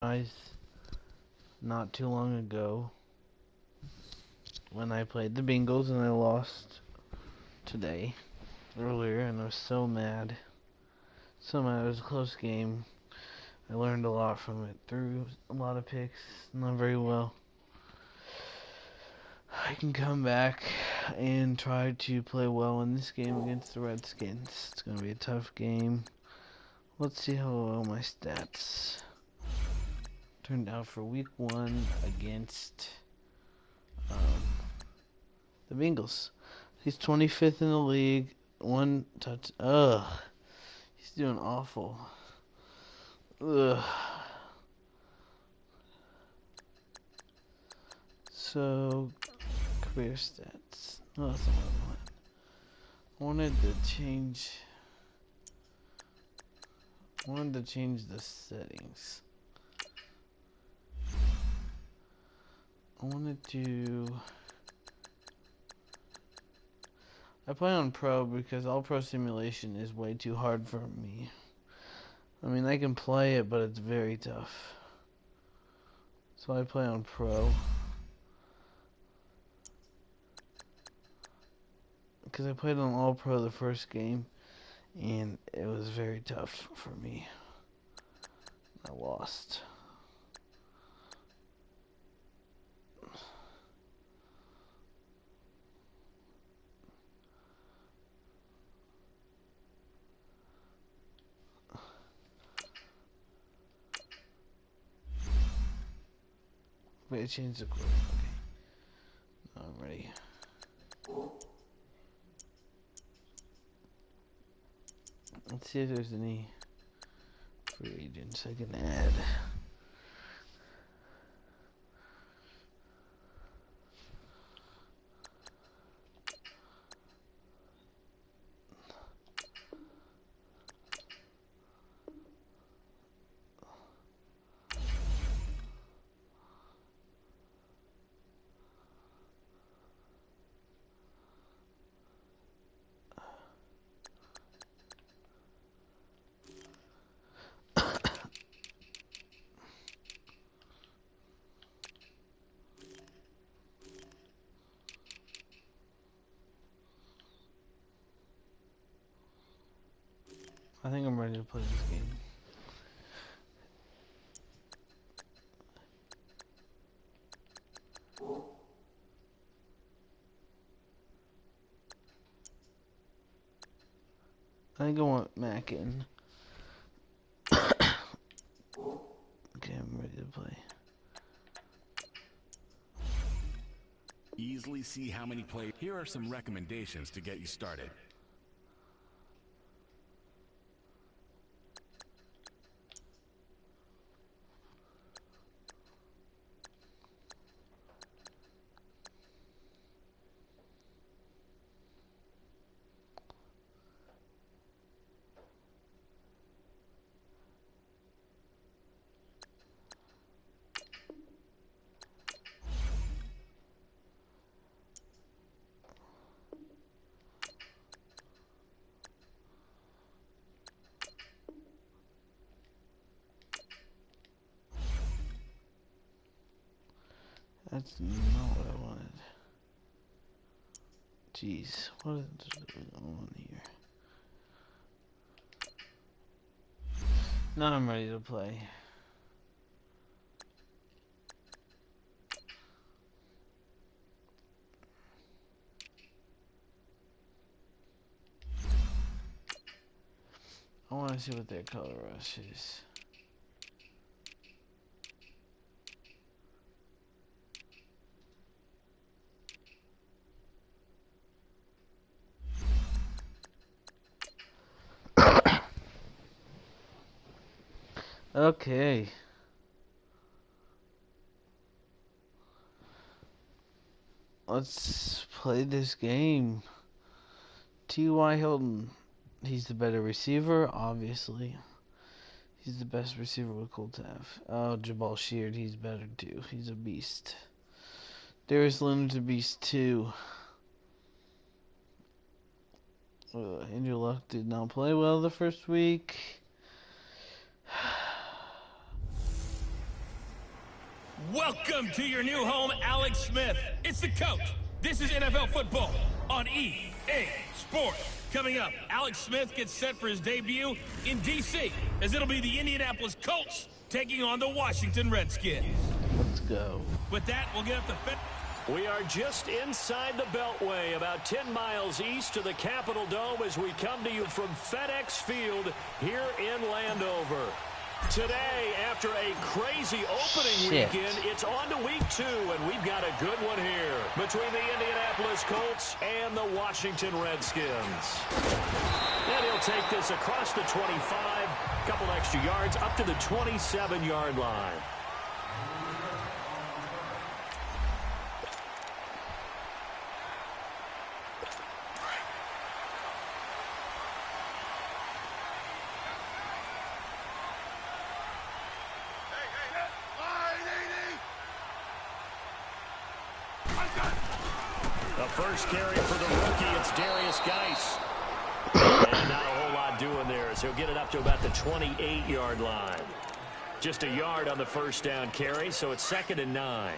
Guys, not too long ago when I played the Bengals and I lost today earlier, and I was so mad. So mad. It was a close game. I learned a lot from it. Threw a lot of picks, not very well. I can come back and try to play well in this game against the Redskins. It's going to be a tough game. Let's see how well my stats turned out for week 1 against the Bengals. He's 25th in the league. One touch. Ugh. He's doing awful. Ugh. So, career stats. No, that's not what I want. I wanted to change the settings. I play on Pro because All Pro Simulation is way too hard for me. I mean, I can play it, but it's very tough. So I play on Pro. Because I played on All Pro the first game, and it was very tough for me. I lost. Wait, I changed the quote. Okay. Now I'm ready. Let's see if there's any free agents I can add. I think I'm ready to play this game. I think I want Mackin. Okay, I'm ready to play. Easily see how many players. Here are some recommendations to get you started. That's not what I wanted. Jeez, what is going on here? Now I'm ready to play. I want to see what their color rush is. Okay. Let's play this game. T.Y. Hilton. He's the better receiver, obviously. He's the best receiver with Colts have. Oh, Jabal Sheard, he's better too. He's a beast. Darius Leonard's a beast too. Andrew Luck did not play well the first week. Welcome to your new home, Alex Smith. It's the coach. This is NFL football on EA Sports. Coming up, Alex Smith gets set for his debut in D.C. as it'll be the Indianapolis Colts taking on the Washington Redskins. Let's go. With that, we'll get up to... We are just inside the Beltway, about 10 miles east of the Capitol Dome as we come to you from FedEx Field here in Landover. Today, after a crazy opening weekend, it's on to week 2, and we've got a good one here between the Indianapolis Colts and the Washington Redskins. And he'll take this across the 25, a couple extra yards, up to the 27-yard line. First carry for the rookie, it's Darius Geis. And not a whole lot doing there, so he'll get it up to about the 28-yard line. Just a yard on the first down carry, so it's 2nd and 9.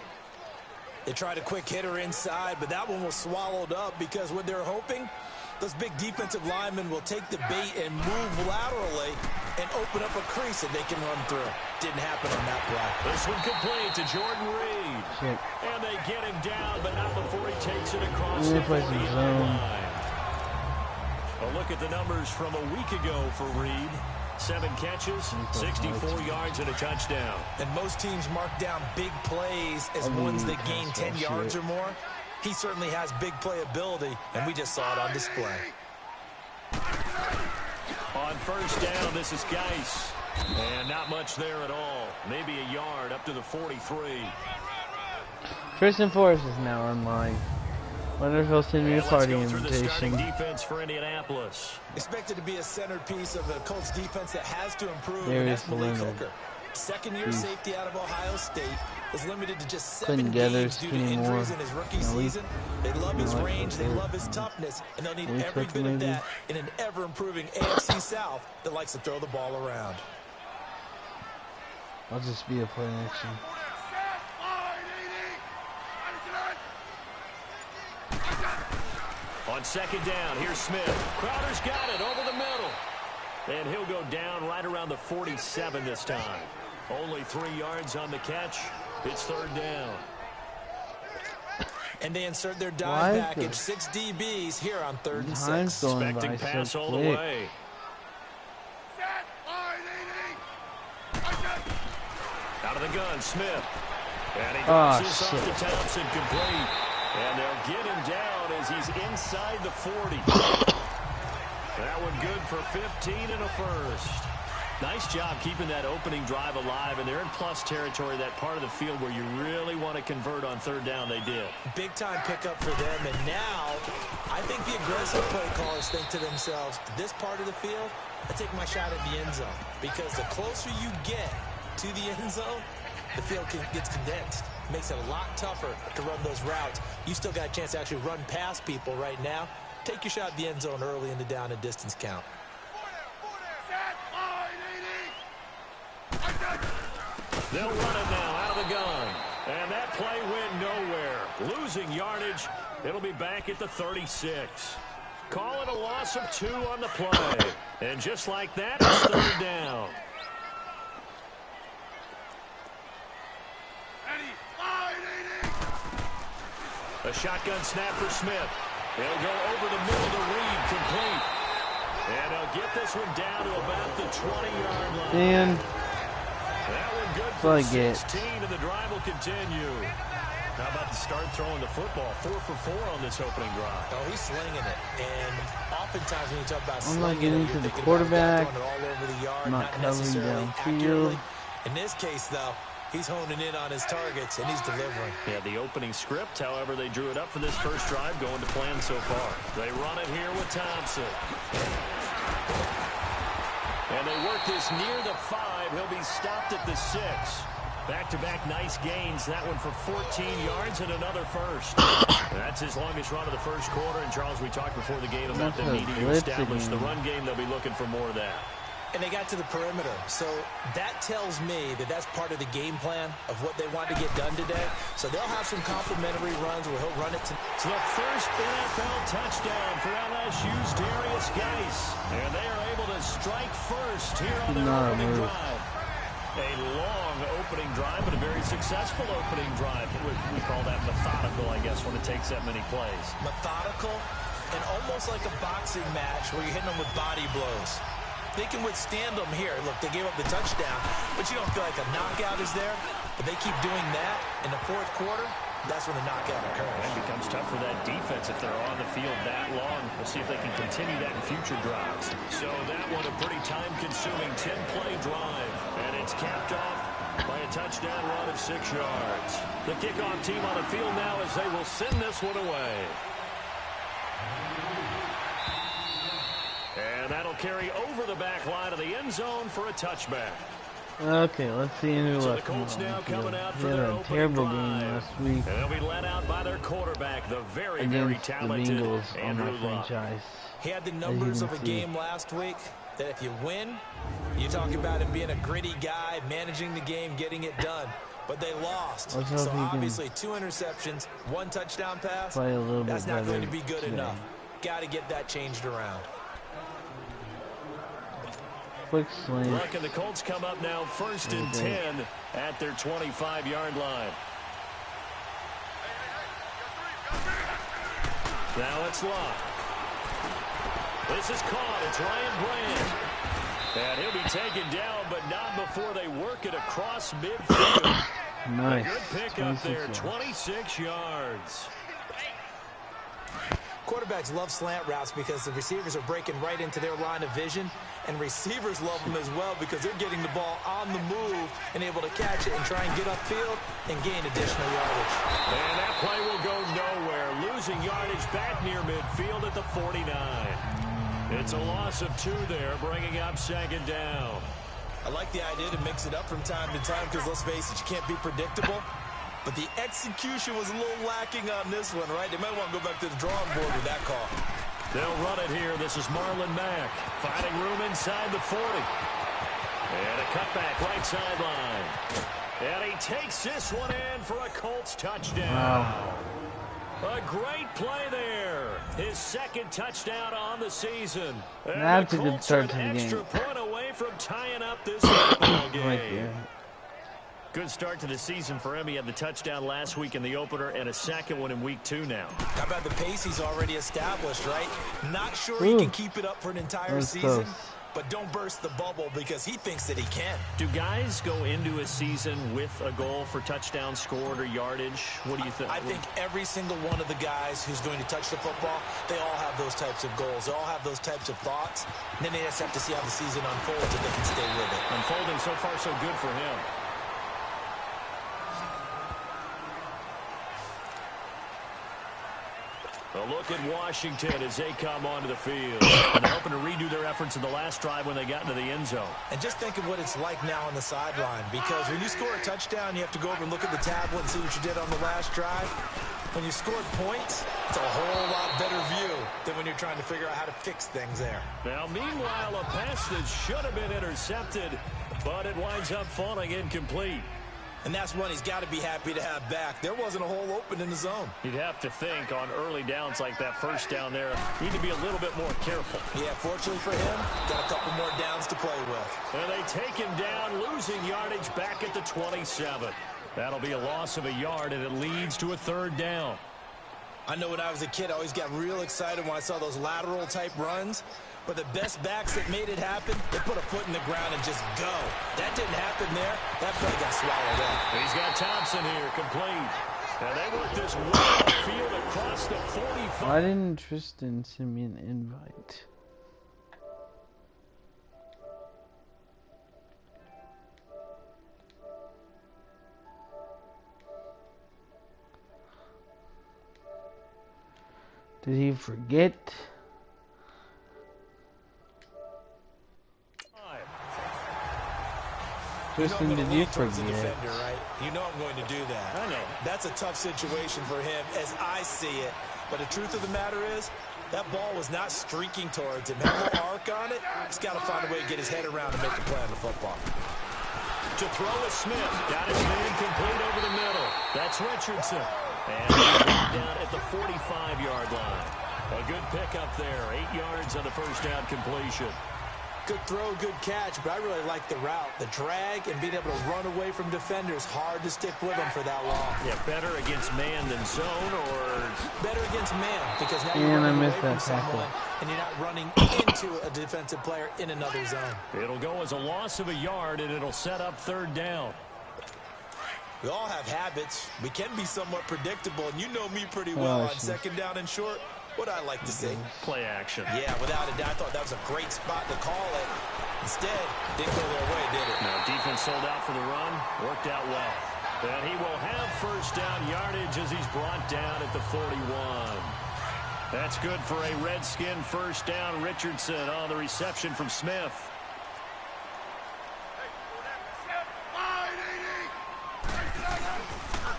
They tried a quick hitter inside, but that one was swallowed up because what they're hoping, those big defensive linemen will take the bait and move laterally and open up a crease that they can run through. Didn't happen on that play. This one complete to Jordan Reed. Shit. And they get him down, but not before he takes it across the 40-yard line. A look at the numbers from a week ago for Reed. 7 catches, 64 yards, and a touchdown. And most teams mark down big plays as ones that gain 10 yards or more. He certainly has big playability, and we just saw it on display. On first down, this is Geis. And not much there at all. Maybe a yard up to the 43. Tristan Forrest is now online. Wonder if he'll send me a party invitation. Defense for Indianapolis. Expected to be a centerpiece of the Colts defense that has to improve. Darius Leonard. Second-year safety out of Ohio State is limited to just 7 Couldn't gather games due to injuries in his rookie season. They love his range, they love his toughness, and they'll need every bit of that in an ever-improving AFC South that likes to throw the ball around. I'll just be a play action. On second down, here's Smith. Crowder's got it over the middle. And he'll go down right around the 47 this time. Only 3 yards on the catch. It's 3rd down. And they insert their dime package. 6 DBs here on 3rd and 6. Expecting pass all the way. Out of the gun, Smith. And he drops this off to Thompson, complete. And they'll get him down as he's inside the 40. That one good for 15 and a first. Nice job keeping that opening drive alive, and they're in plus territory, that part of the field where you really want to convert on 3rd down. They did. Big-time pickup for them, and now I think the aggressive play callers think to themselves, this part of the field, I take my shot at the end zone, because the closer you get to the end zone, the field gets condensed. Makes it a lot tougher to run those routes. You still got a chance to actually run past people right now. Take your shot at the end zone early in the down and distance count. They'll run it now out of the gun. And that play went nowhere. Losing yardage. It'll be back at the 36. Call it a loss of 2 on the play. And just like that, it's 3rd down. A shotgun snap for Smith. He'll go over the middle to Reed, complete. And he'll get this one down to about the 20-yard line. Man, that one good for 16, get. and the drive will continue. How about the start throwing the football? 4 for 4 on this opening drive. Oh, he's slinging it. And oftentimes when you talk about I'm slinging not getting it, to the quarterback. All over the yard, I'm not covering downfield. In this case, though, he's honing in on his targets, and he's delivering. Yeah, the opening script, however, they drew it up for this first drive, going to plan so far. They run it here with Thompson. And they work this near the 5. He'll be stopped at the 6. Back-to-back nice gains. That one for 14 yards and another first. That's his longest run of the first quarter. And, Charles, we talked before the game about them needing to establish the run game. They'll be looking for more of that. and they got to the perimeter. So that tells me that that's part of the game plan of what they want to get done today. So they'll have some complimentary runs where he'll run it to... It's the first NFL touchdown for LSU's Darius Geis. And they are able to strike first here on their opening drive. A long opening drive, but a very successful opening drive. We call that methodical, I guess, when it takes that many plays. Methodical and almost like a boxing match where you're hitting them with body blows. They can withstand them here. Look, they gave up the touchdown, but you don't feel like a knockout is there. But they keep doing that in the fourth quarter. That's when the knockout occurs. It becomes tough for that defense if they're on the field that long. We'll see if they can continue that in future drives. So that one a pretty time-consuming 10-play drive. And it's capped off by a touchdown run of 6 yards. The kickoff team on the field now as they will send this one away. And that'll carry over the back line of the end zone for a touchback. Okay, let's see who So the Colts now coming out for their opening terrible drive. game last week. And they'll be led out by their quarterback, the very Against talented the Bengals on Andrew my Luck. franchise. He had the numbers of a game last week that if you win, you talk about him being a gritty guy, managing the game, getting it done. But they lost. Let's hope So he can obviously 2 interceptions, 1 touchdown pass. play a little That's bit not going to better be good today. enough. Got to get that changed around. Quick slant. Luck and the Colts come up now 1st and 10 at their 25-yard line. Now it's Luck. This is caught. It's Ryan Brand. And he'll be taken down, but not before they work it across midfield. Nice. A good pick up there, 26 yards. 26 yards. Quarterbacks love slant routes because the receivers are breaking right into their line of vision, and receivers love them as well because they're getting the ball on the move and able to catch it and try and get upfield and gain additional yardage. And that play will go nowhere, losing yardage back near midfield at the 49. It's a loss of 2 there, bringing up 2nd down. I like the idea to mix it up from time to time because, let's face it, you can't be predictable. But the execution was a little lacking on this one, right? They might want to go back to the drawing board with that call. They'll run it here. This is Marlon Mack. Finding room inside the 40. And a cutback right sideline. And he takes this one in for a Colts touchdown. Wow. A great play there. His 2nd touchdown on the season. And That's the a good Colts start are to the an extra game. point away from tying up this football game. Right there. Good start to the season for him. He had the touchdown last week in the opener and a 2nd one in week 2 now. How about the pace he's already established, right? Not sure Ooh. he can keep it up for an entire That's season, close. but don't burst the bubble because he thinks that he can. Do guys go into a season with a goal for touchdown scored or yardage? What do you think? I think every single one of the guys who's going to touch the football, they all have those types of goals. They all have those types of thoughts. And then they just have to see how the season unfolds if they can stay with it. Unfolding so far so good for him. A look at Washington as they come onto the field. And they're hoping to redo their efforts in the last drive when they got into the end zone. And just think of what it's like now on the sideline, because when you score a touchdown, you have to go over and look at the tablet and see what you did on the last drive. When you scored points, it's a whole lot better view than when you're trying to figure out how to fix things there. Now, meanwhile, a pass that should have been intercepted, but it winds up falling incomplete. And that's one he's got to be happy to have back. There wasn't a hole open in the zone. You'd have to think on early downs like that first down there, you need to be a little bit more careful. Yeah, fortunately for him, got a couple more downs to play with. And they take him down, losing yardage back at the 27. That'll be a loss of a yard, and it leads to a 3rd down. I know when I was a kid, I always got real excited when I saw those lateral-type runs. But the best backs that made it happen, they put a foot in the ground and just go. That didn't happen there. That play got swallowed up. He's got Thompson here, complete. And they work this wide field across the 45. Why didn't Tristan send me an invite? Did he forget? Tristan, did you forget? Defender, right? You know I'm going to do that. I know. That's a tough situation for him as I see it. But the truth of the matter is, That ball was not streaking towards him. Had a little arc on it. He's got to find a way to get his head around and make a play on the football. To throw is Smith. Got his man complete over the middle. That's Richardson. And he's down at the 45-yard line. A good pickup there. 8 yards on the first down completion. Good throw, good catch, but I really like the route. The drag and being able to run away from defenders, hard to stick with them for that long. Yeah, better against man than zone, or better against man, because now you're running away from someone tackle. and you're not running into a defensive player in another zone. It'll go as a loss of a yard, and it'll set up third down. We all have habits. We can be somewhat predictable, and you know me pretty well on second down and short. What I like to see. Play action. Yeah, without a doubt. I thought that was a great spot to call it. Instead, didn't go their way, did it? No, defense sold out for the run. Worked out well. And he will have first down yardage as he's brought down at the 41. That's good for a Redskin first down. Richardson on the reception from Smith.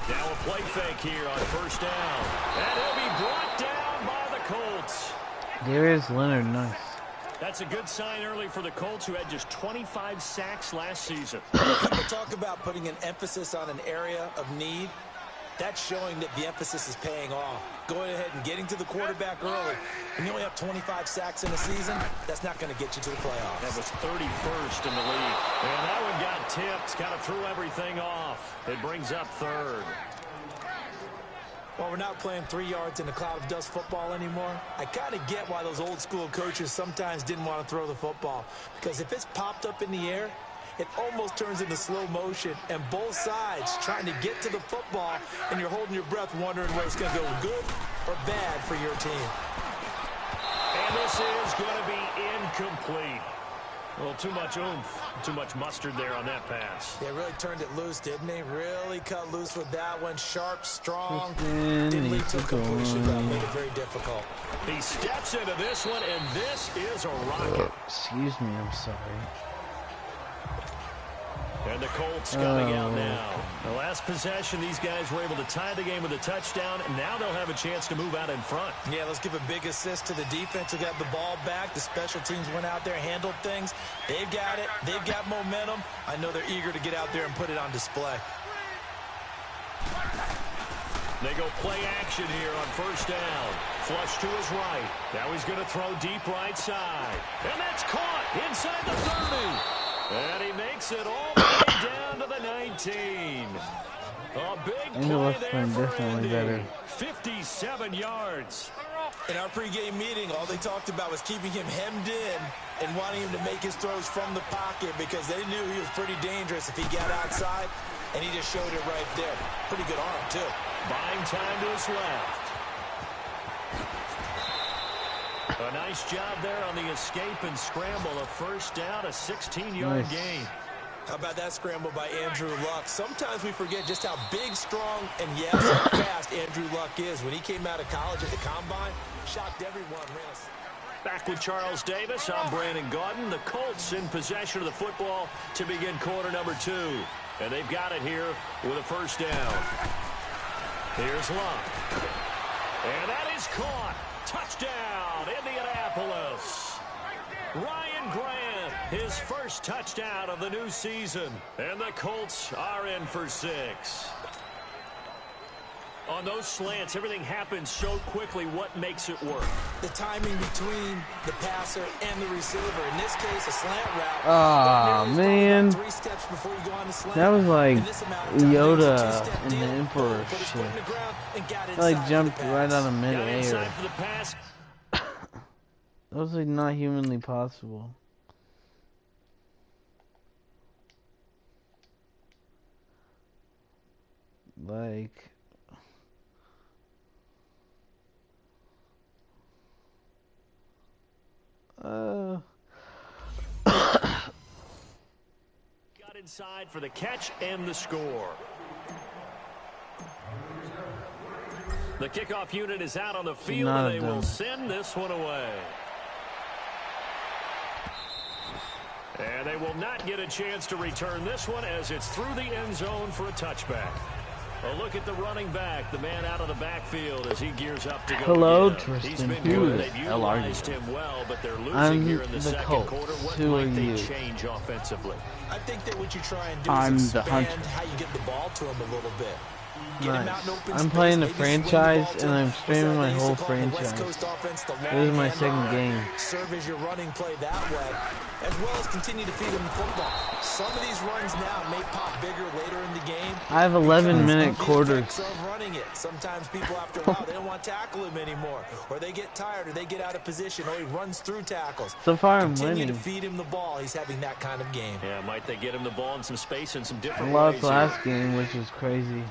Now a play fake here on first down. And he'll be brought down by the Colts. There is Leonard, nice. That's a good sign early for the Colts, who had just 25 sacks last season. People talk about putting an emphasis on an area of need. That's showing that the emphasis is paying off. Going ahead and getting to the quarterback early. When you only have 25 sacks in a season, that's not going to get you to the playoffs. That was 31st in the league. And that one got tipped. Kind of threw everything off. It brings up third. Well, we're not playing 3 yards in a cloud of dust football anymore. I kind of get why those old school coaches sometimes didn't want to throw the football. Because if it's popped up in the air, it almost turns into slow motion. And both sides trying to get to the football, and you're holding your breath wondering whether it's going to go good or bad for your team. And this is going to be incomplete. Well, too much oomph, too much mustard there on that pass. They really turned it loose, didn't they? Really cut loose with that one. Sharp, strong. Didn't lead to completion, but made it very difficult. He steps into this one, and this is a rocket. Excuse me, I'm sorry. And the Colts coming out now. The last possession, these guys were able to tie the game with a touchdown, and now they'll have a chance to move out in front. Yeah, let's give a big assist to the defense who got the ball back. The special teams went out there, handled things. They've got it. They've got momentum. I know they're eager to get out there and put it on display. They go play action here on first down. Flush to his right. Now he's going to throw deep right side. And that's caught inside the 30. And he makes it all the way down to the 19. A big play there for Andy. 57 yards. In our pregame meeting, all they talked about was keeping him hemmed in and wanting him to make his throws from the pocket because they knew he was pretty dangerous if he got outside, and he just showed it right there. Pretty good arm, too. Buying time to his left. A nice job there on the escape and scramble. A first down, a 16-yard gain. How about that scramble by Andrew Luck? Sometimes we forget just how big, strong, and yes, fast Andrew Luck is. When he came out of college at the Combine, shocked everyone. Back with Charles Davis, I'm Brandon Gaudin. The Colts in possession of the football to begin quarter number 2. And they've got it here with a first down. Here's Luck. And that is caught. Touchdown, Indianapolis. Ryan Grant, his first touchdown of the new season. And the Colts are in for 6. On those slants, everything happens so quickly. What makes it work? The timing between the passer and the receiver. In this case, a slant route. Ah, man. 3 steps before you go on the slant. That was like Yoda in the Emperor shit. Like jumped right out of mid-air. That was like not humanly possible. Like... Got inside for the catch and the score. The kickoff unit is out on the field, and they will send this one away. And they will not get a chance to return this one as it's through the end zone for a touchback. A look at the running back, the man out of the backfield as he gears up to go. Hello, again. Tristan. He's been Who good. is They've utilized him well, but they're losing I'm here in the second Colts. quarter. What Who are might they you? change offensively? I think that what you try and do I'm is the expand hunter. how you get the ball to him a little bit. Get him out in Nice. open I'm space, playing the maybe swing franchise ball to and him. I'm What's streaming that my they used to whole call the West franchise. Coast offense, the This is long my handoff. second game. Serve as your running play that way, as well as continue to feed him the football. Some of these runs now may pop bigger later in the game. I have 11-minute because of the quarters. effects of running it. Sometimes people after a while they don't want to tackle him anymore, or they get tired, or they get out of position, or he runs through tackles. So far, I'm Continue to winning. feed him the ball. He's having that kind of game. Yeah, might they get him the ball in some space in some I different lost ways last here. game, which was crazy.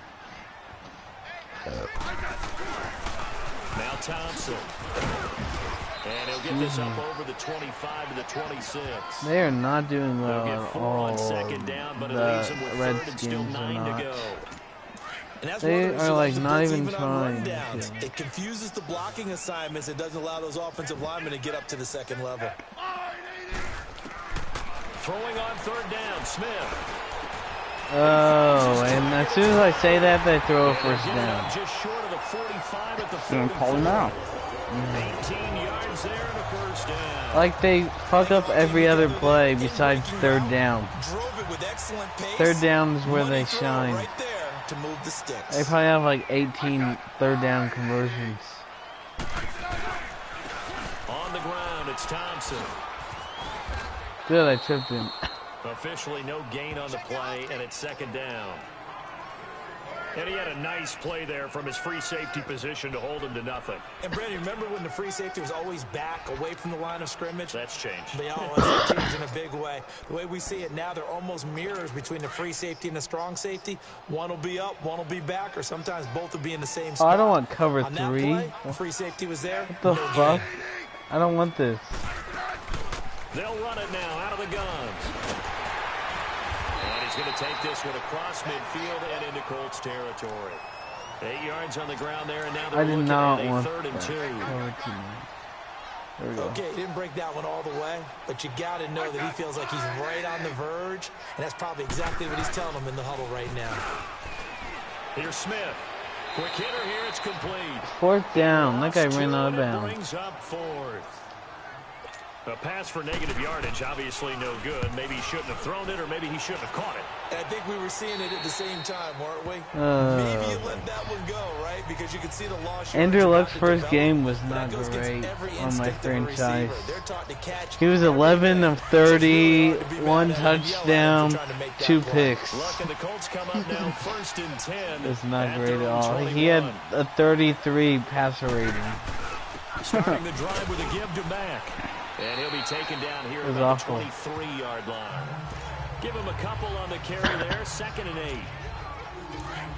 Now Thompson. And he'll get this up over the 25 to the 26. They are not doing They'll well get at 4 all. on second down, but it leaves them with The third and still Redskins are 9 to not. go. And that's They one of the are, issues like, that not puts even on trying, rundowns. yeah. It confuses the blocking assignments. It doesn't allow those offensive linemen to get up to the second level. Throwing on third down, Smith. Oh, and as soon as I say that, they throw a first Getting down. up just short of the 45 at the Gonna 44. call him out. 18 yards there and a first down. Like they fuck up every other play besides third down. Drove it with excellent pace. Third down is where Money they throw shine. right there to move the sticks. They probably have like 18 third down conversions. On the ground, it's Thompson. Good, I tripped him. Officially no gain on the play, and it's second down. And he had a nice play there from his free safety position to hold him to nothing. And Brandon, remember when the free safety was always back away from the line of scrimmage? That's changed. They always changed in a big way. The way we see it now, they're almost mirrors between the free safety and the strong safety. One will be up, one will be back, or sometimes both will be in the same Oh, spot. I don't want cover On that 3. play, free safety was there. What the no fuck? gain. I don't want this. They'll run it now out of the guns. And he's going to take this one across midfield and into Colts territory. 8 yards on the ground there, and now they're I did looking not at a want third and that. 2. Cover 2. There we go. Okay, he didn't break that one all the way, but you got to know that he feels like he's right on the verge, and that's probably exactly what he's telling them in the huddle right now. Here's Smith. Quick hitter here, it's complete. Fourth down. That guy ran out of It bounds. brings up fourth. A pass for negative yardage, obviously no good. Maybe he shouldn't have thrown it, or maybe he shouldn't have caught it. And I think we were seeing it at the same time, weren't we? Maybe you let that one go, right? Because you could see the loss. Andrew Luck's first game was not great on my franchise. He was 11 of 30, 1 touchdown, 2 picks. Luck and the Colts come up now first and 10. It's not at great their at own all. 21. He had a 33 passer rating. Starting the drive with a give to Mack. And he'll be taken down here It was about awful. the 23-yard line. Give him a couple on the carry there, 2nd and 8.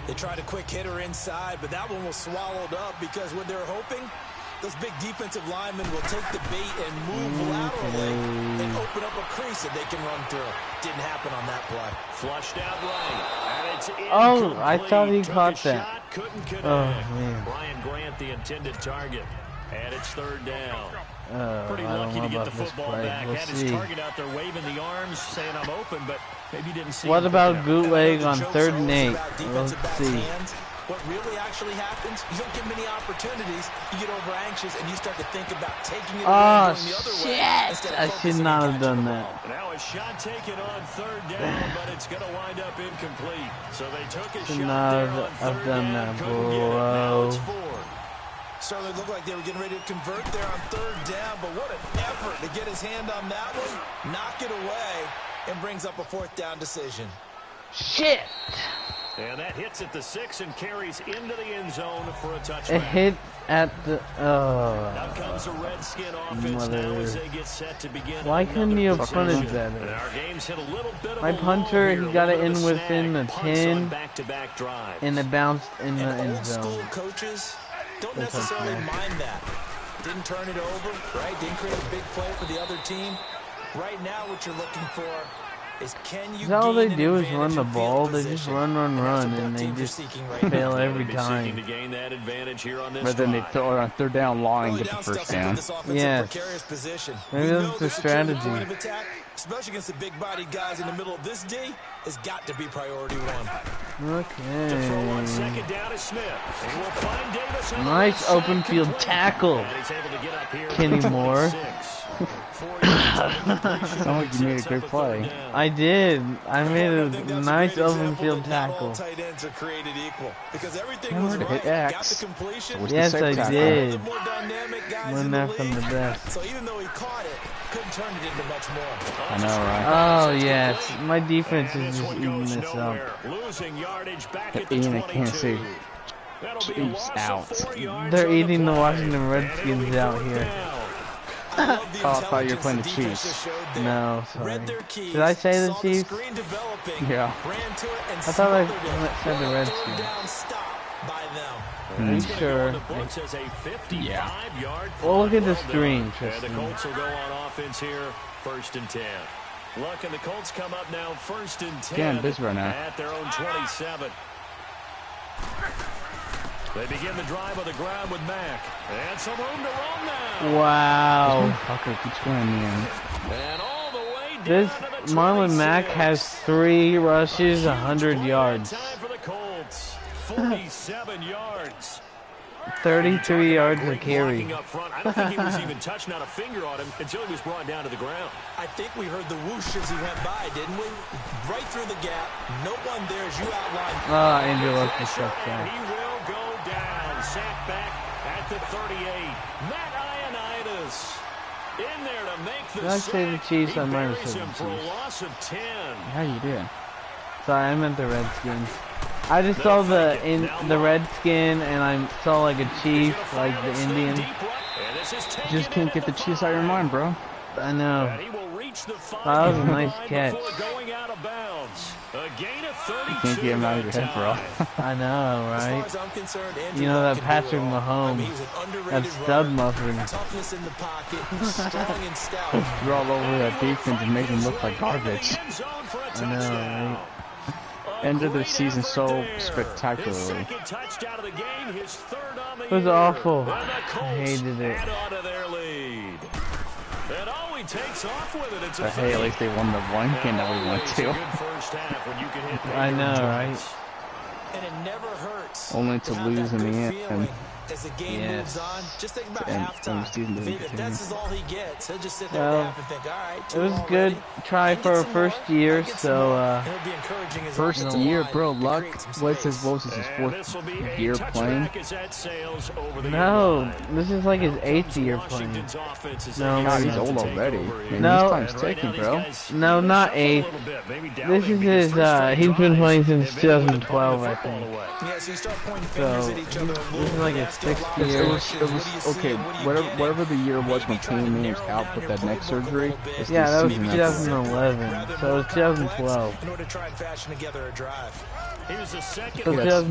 They tried a quick hitter inside, but that one was swallowed up because what they're hoping, those big defensive linemen will take the bait and move laterally and open up a crease that they can run through. Didn't happen on that play. Flushed out right. And it's Oh, I incomplete. thought he Took caught a that. shot, couldn't connect. Oh, man. Ryan Grant, the intended target. And it's third down. Pretty I don't lucky know to get about the this football play. back. We'll Had his see. target out there waving the arms, saying I'm open, but maybe didn't see What him about picking up. bootleg The on joke's 3rd and always 8? about Let's defensive backs' see. hands. What really actually happens, you don't get many opportunities. You get over anxious and you start to think about taking it away Oh, and going the other way. shit! instead of I should focusing not on have catching done the that. ball. Now a shot taken on 3rd down, but it's going to wind up incomplete. So they took a Should shot not there have- on have 3rd done down, that, couldn't get it. Now bro. it's 4th. Certainly looked like they were getting ready to convert there on 3rd down, but what an effort to get his hand on that one, knock it away, and brings up a 4th down decision. Shit! And that hits at the 6 and carries into the end zone for a It touchdown. hit at the. Now comes the Redskin offense now Mother. as they get set to begin. Why couldn't you have another punted possession. better? And our game's hit a little bit of My a lull punter, here, he a got little it bit of in a within snag. the Punts 10, on back-to-back drives. and it bounced in the And end old school zone. coaches don't That's necessarily okay. mind that. Didn't turn it over, right? Didn't create a big play for the other team. Right now, what you're looking for is can you Is that all they gain an do is advantage run the in field ball? They just position? run, And that's what and both they teams are just seeking right fail now. every They'll be seeking time. to gain that advantage here on this But then they drive. throw it on 3rd down line and Early get the down first stuff's put down. this offense in Yes. precarious position. Maybe We that's know the they're securing the strategy. point of attack, especially against the big-bodied guys in the middle of this D. has got to be priority one. Okay. To throw on second down is Smith. And we'll find Davis on the Nice right side, open field complete. tackle. And he's able to get up here Kenny for Moore. 26. 4 yards on the completion. Sounds like you made a Sets great up play. third down. I did. I made I a think that's nice great open example field that not all tackle. tight ends are created equal. Because everything Remember was to hit right. Got X. the completion. What's the Yes, safe I tackle? did. The more dynamic guys Learned in the that from the league. best. So even though he caught it, couldn't turn it into much more. I know, right? Oh, yes. My defense And is this just one eating goes this up. nowhere. Losing yardage back at the Ian, I 22. can't see. That'll be a Jeez, loss out. of 4 yards They're on eating the play. Washington And Redskins it'll be out fourth here. down. I love the Oh, I thought you were intelligence playing the defense Chiefs. just showed there. No, sorry. Read their keys, Did I say the saw Chiefs? screen developing, Yeah. ran to it, and I thought I smothered it. said the Well, Redskins. third down stop by them. That's You gonna sure? go in the books as a 55-yard Well, look at punt. this Well stream, done. And the Tristan. Colts will go on offense here, 1st and 10. Look, and the Colts come up now 1st and 10 Again, busy right now. at their own 27. They begin the drive on the ground with Mack. And some room to run now. Wow. Tucker keeps winning me in. And all the way down This to the Marlon Mack 26. has 3 rushes, Huge 100 play yards. that time for the Colts. 47 yards. 33 yards a Great carry. blocking up front. I don't think he was even touched, not a finger on him, until he was brought down to the ground. I think we heard the whoosh as he went by, didn't we? Right through the gap. No one there as you outlined. Oh, Andrew Luck is Pressure, stuck and back. he will go down. Sacked back at the 38. Matt Ioannidis in there to make the Did I say the sack. Chiefs? He I might have buries said him the for a Chiefs. loss of 10. How you doing? Sorry, I meant the Redskins. I just saw the Redskin and I saw like a chief, like the Indian. Just can't get the Chiefs out of your mind, bro. I know. And he will reach the That was a 5-yard nice line catch. before going out of bounds. A gain of 32. You can't get him out of your head, bro. I know, As far right? as I'm concerned, Andrew You know Luck that can do it Patrick all. Mahomes, I mean, he's an underrated that stud runner, muffin. toughness in the pocket, strong and stout. You're all over that defense and make them look like garbage. I know, right? Ended their season so spectacularly. It was awful. I hated it. But hey, at least they won the one game that we went to. I know, right? And it never hurts. Only to have lose that in the good end. feeling as the game Yes. moves on. Just think about And halftime. the season doesn't If continue. this is all he gets, he'll just sit there Well, and laugh and think, all right, It two was already. good try I get for our some more, first I year, get some so more. It'll be encouraging as First offensive year, line bro. to Luck create some was his space. what was his fourth year playing. no, this is like his 8th year playing. No, God, maybe he's not. old already. Man, No. his time's ticking, bro. No, not 8th. This is his, he's been playing since 2012, I think. Yeah, so you start pointing So, fingers at each other. this is like his 6th year. It was okay. Whatever the year was when Payne Manning's out with that neck surgery. It's Yeah, that the was season 2011, so it was 2012. in order to try and fashion together a drive. Yes,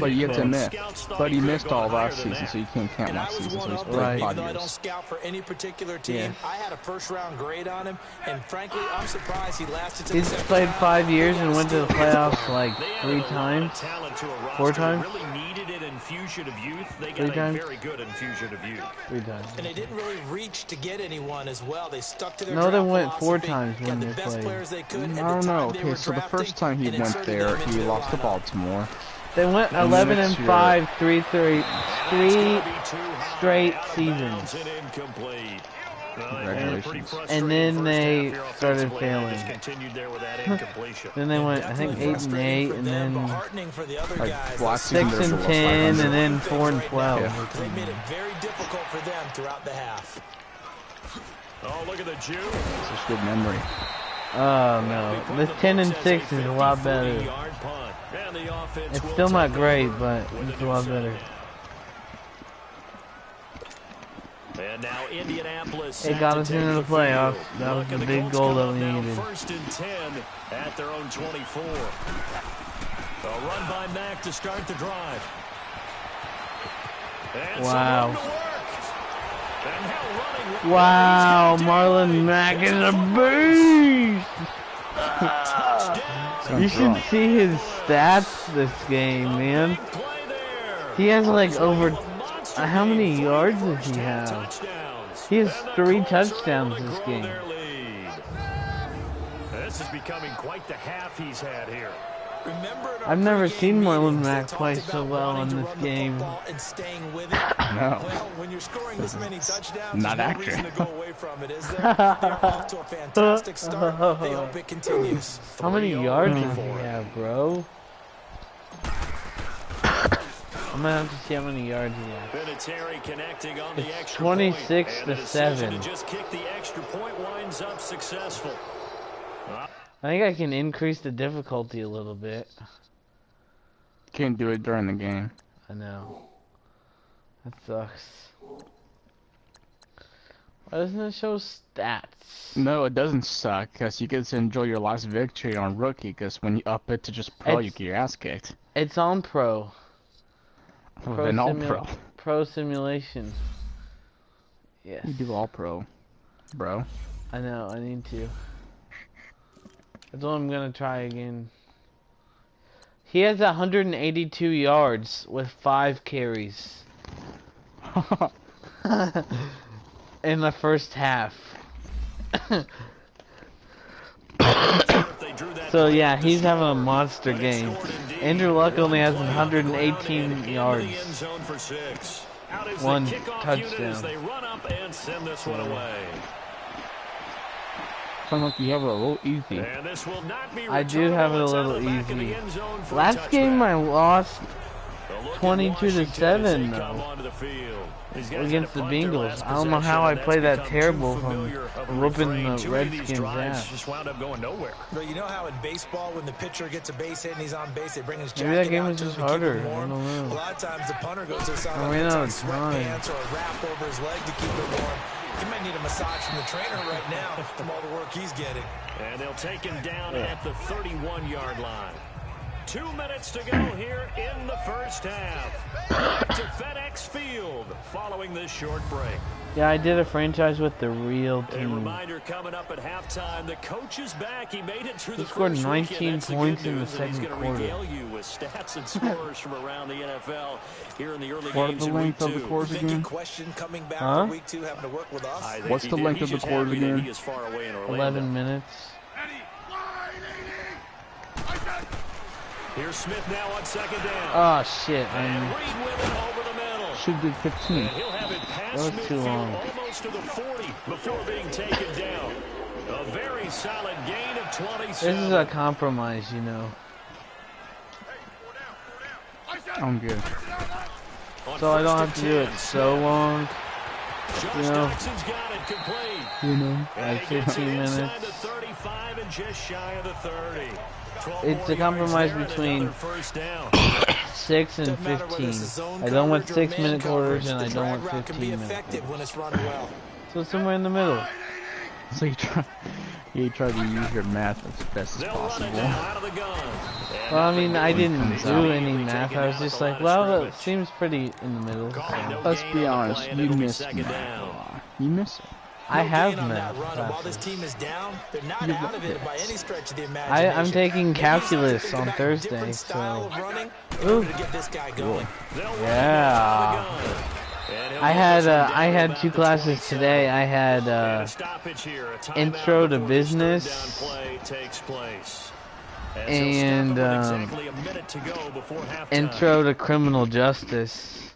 but you have to admit, but he missed all last season, so you can't count And I last was season. So one he's up played Right. even 5 though I don't years. scout for any particular team. Yes. I had a first-round grade on him, and frankly, I'm surprised he lasted to He's the second played round. 5 years and went to the playoffs like 3 times. 4 times? Really needed an infusion of youth. They 3 got a times? very good infusion of youth. 3 times. And they didn't really reach to get anyone as well. They stuck to their No, they draft went 4 philosophy, times when got the they best played. players they could at I the don't time know. they Okay, were so the drafting, first time he and went inserted there, them into he their lost to lineup. Baltimore. They went And 11 next and year- 5, 3 straight seasons. Congratulations. And then they started failing. Then they went, I think, 8 and 8, and then Heartening for the other Like guys. last 6 season, and there 10, was and then 4 and 12. Yeah. They made it very difficult for them throughout the half. Oh, look at the Jew. It's just good memory. Oh no, this 10 and 6 is a lot better. It's still not great, but it's a lot better. And now Indianapolis. It got us into the playoffs. That was the big goal that we needed. 1st and 10 at their own 24. A run by Mack to start the drive. And Wow. some room to work. And now running. Wow, Marlon Mack is a beast! You should see his stats this game, man. Play there. He has like over... How many yards does he have? Touchdowns. He has And the 3 Colts are able touchdowns to this grow game. their lead. this is becoming quite the half he's had here. I've never seen Marlon Mack play so well in this game. And staying with it. No. Well, when you're scoring this many touchdowns, Not there's no accurate. reason to go away from it, is there? They're off to a fantastic start. They hope it continues. How many yards does he have, bro? I'm gonna have to see how many yards he has. Connecting on the It's extra 26 point, to and the decision 7. to just kick the extra point winds up successful. I think I can increase the difficulty a little bit. Can't do it during the game. I know. That sucks. Why doesn't it show stats? No, it doesn't suck, because you get to enjoy your last victory on rookie, because when you up it to just pro, you get your ass kicked. It's on pro. Then all pro. Pro simulation. Yes. You do all pro, bro. I know, I need to. That's what I'm gonna try again. He has 182 yards with 5 carries. In the first half. So yeah, he's having a monster game. Andrew Luck only has 118 yards. 1 touchdown. They run up and send this one away. Sounds like you have it a little easy. And this will not be I do have it a little easy. Last game I lost 22 to 7 though. Against the Bengals. I don't know how I played that terrible from whooping the Redskins' ass. Just wound up going nowhere. But you know how in baseball, when the pitcher gets a base hit and he's on base, they bring his jacket Maybe that game out was to just him to keep harder. him I warm? don't know. A lot of times the punter goes to the I ran out sideline, of time. sweatpants or a wrap over his leg to keep him warm. He might need a massage from the trainer right now from all the work he's getting. And they'll take him down at the 31-yard line. 2 minutes to go here in the first half. Back to FedEx Field following this short break. Yeah, I did a franchise with the real A team. reminder coming up at halftime. The coach is back. He made it through the scored first 19 weekend. That's the points good in the news, and he's second gonna quarter. regale you with stats and scores from around the NFL here in the early What are games the in week length of the 2. quarters Big again? question coming back Huh? for week 2, having to work with us. I think What's he the did. length He's of the just happy quarters that again? He is far away in Orlando. 11 minutes. Here's Smith now on second down. Oh shit, And I Reed with it over the middle. Should do 15. And he'll have it past That was too midfield, long. almost to the 40 before being taken down. A very solid gain of 27. This is a compromise, you know. I'm good. On So I don't first have to and do it 10, so long. Josh you know. Doxson's got it complete. You know. And Like he gets it 15 inside minutes. the 35 and just shy of the 30. 12 It's more a compromise yards there and between another first down. 6 and Doesn't matter whether 15. it's a zone I don't want coverage or 6 man minute quarters coverage, and I the don't drag want route can be 15 minutes. effective when it's run well. So somewhere in the middle. So you try to use your math as best as They'll run it possible. now out of the gun. And Well, I mean, I didn't comes do out. any math. I was just like, well, it seems pretty in the middle. Calling no So. Let's gain be on the honest, play, and you it'll be missed second math a down. lot. You miss it. I No have gain on math that run, and while this classes. team is down, they're not You out of it got by this. any stretch of the imagination. I'm taking Maybe you start to calculus think on about Thursday, different style so. of running in Ooh. order to get this guy going. They'll run it Yeah. out of the gun. And he'll I get had this one down I had about 2 the classes 27. today. I had And a stoppage here. A timeout Intro to before this third Business down play takes place. As and he'll stop it with exactly a minute to go before halftime. Intro to Criminal Justice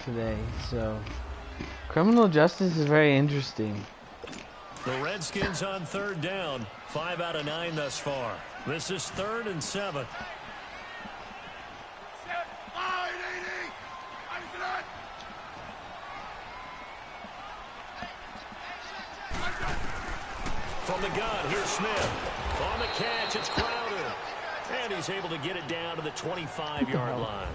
today. So criminal justice is very interesting. The Redskins on third down. 5 out of 9 thus far. This is 3rd and 7. From the gun, here's Smith. On the catch, it's Crowder. And he's able to get it down to the 25-yard line.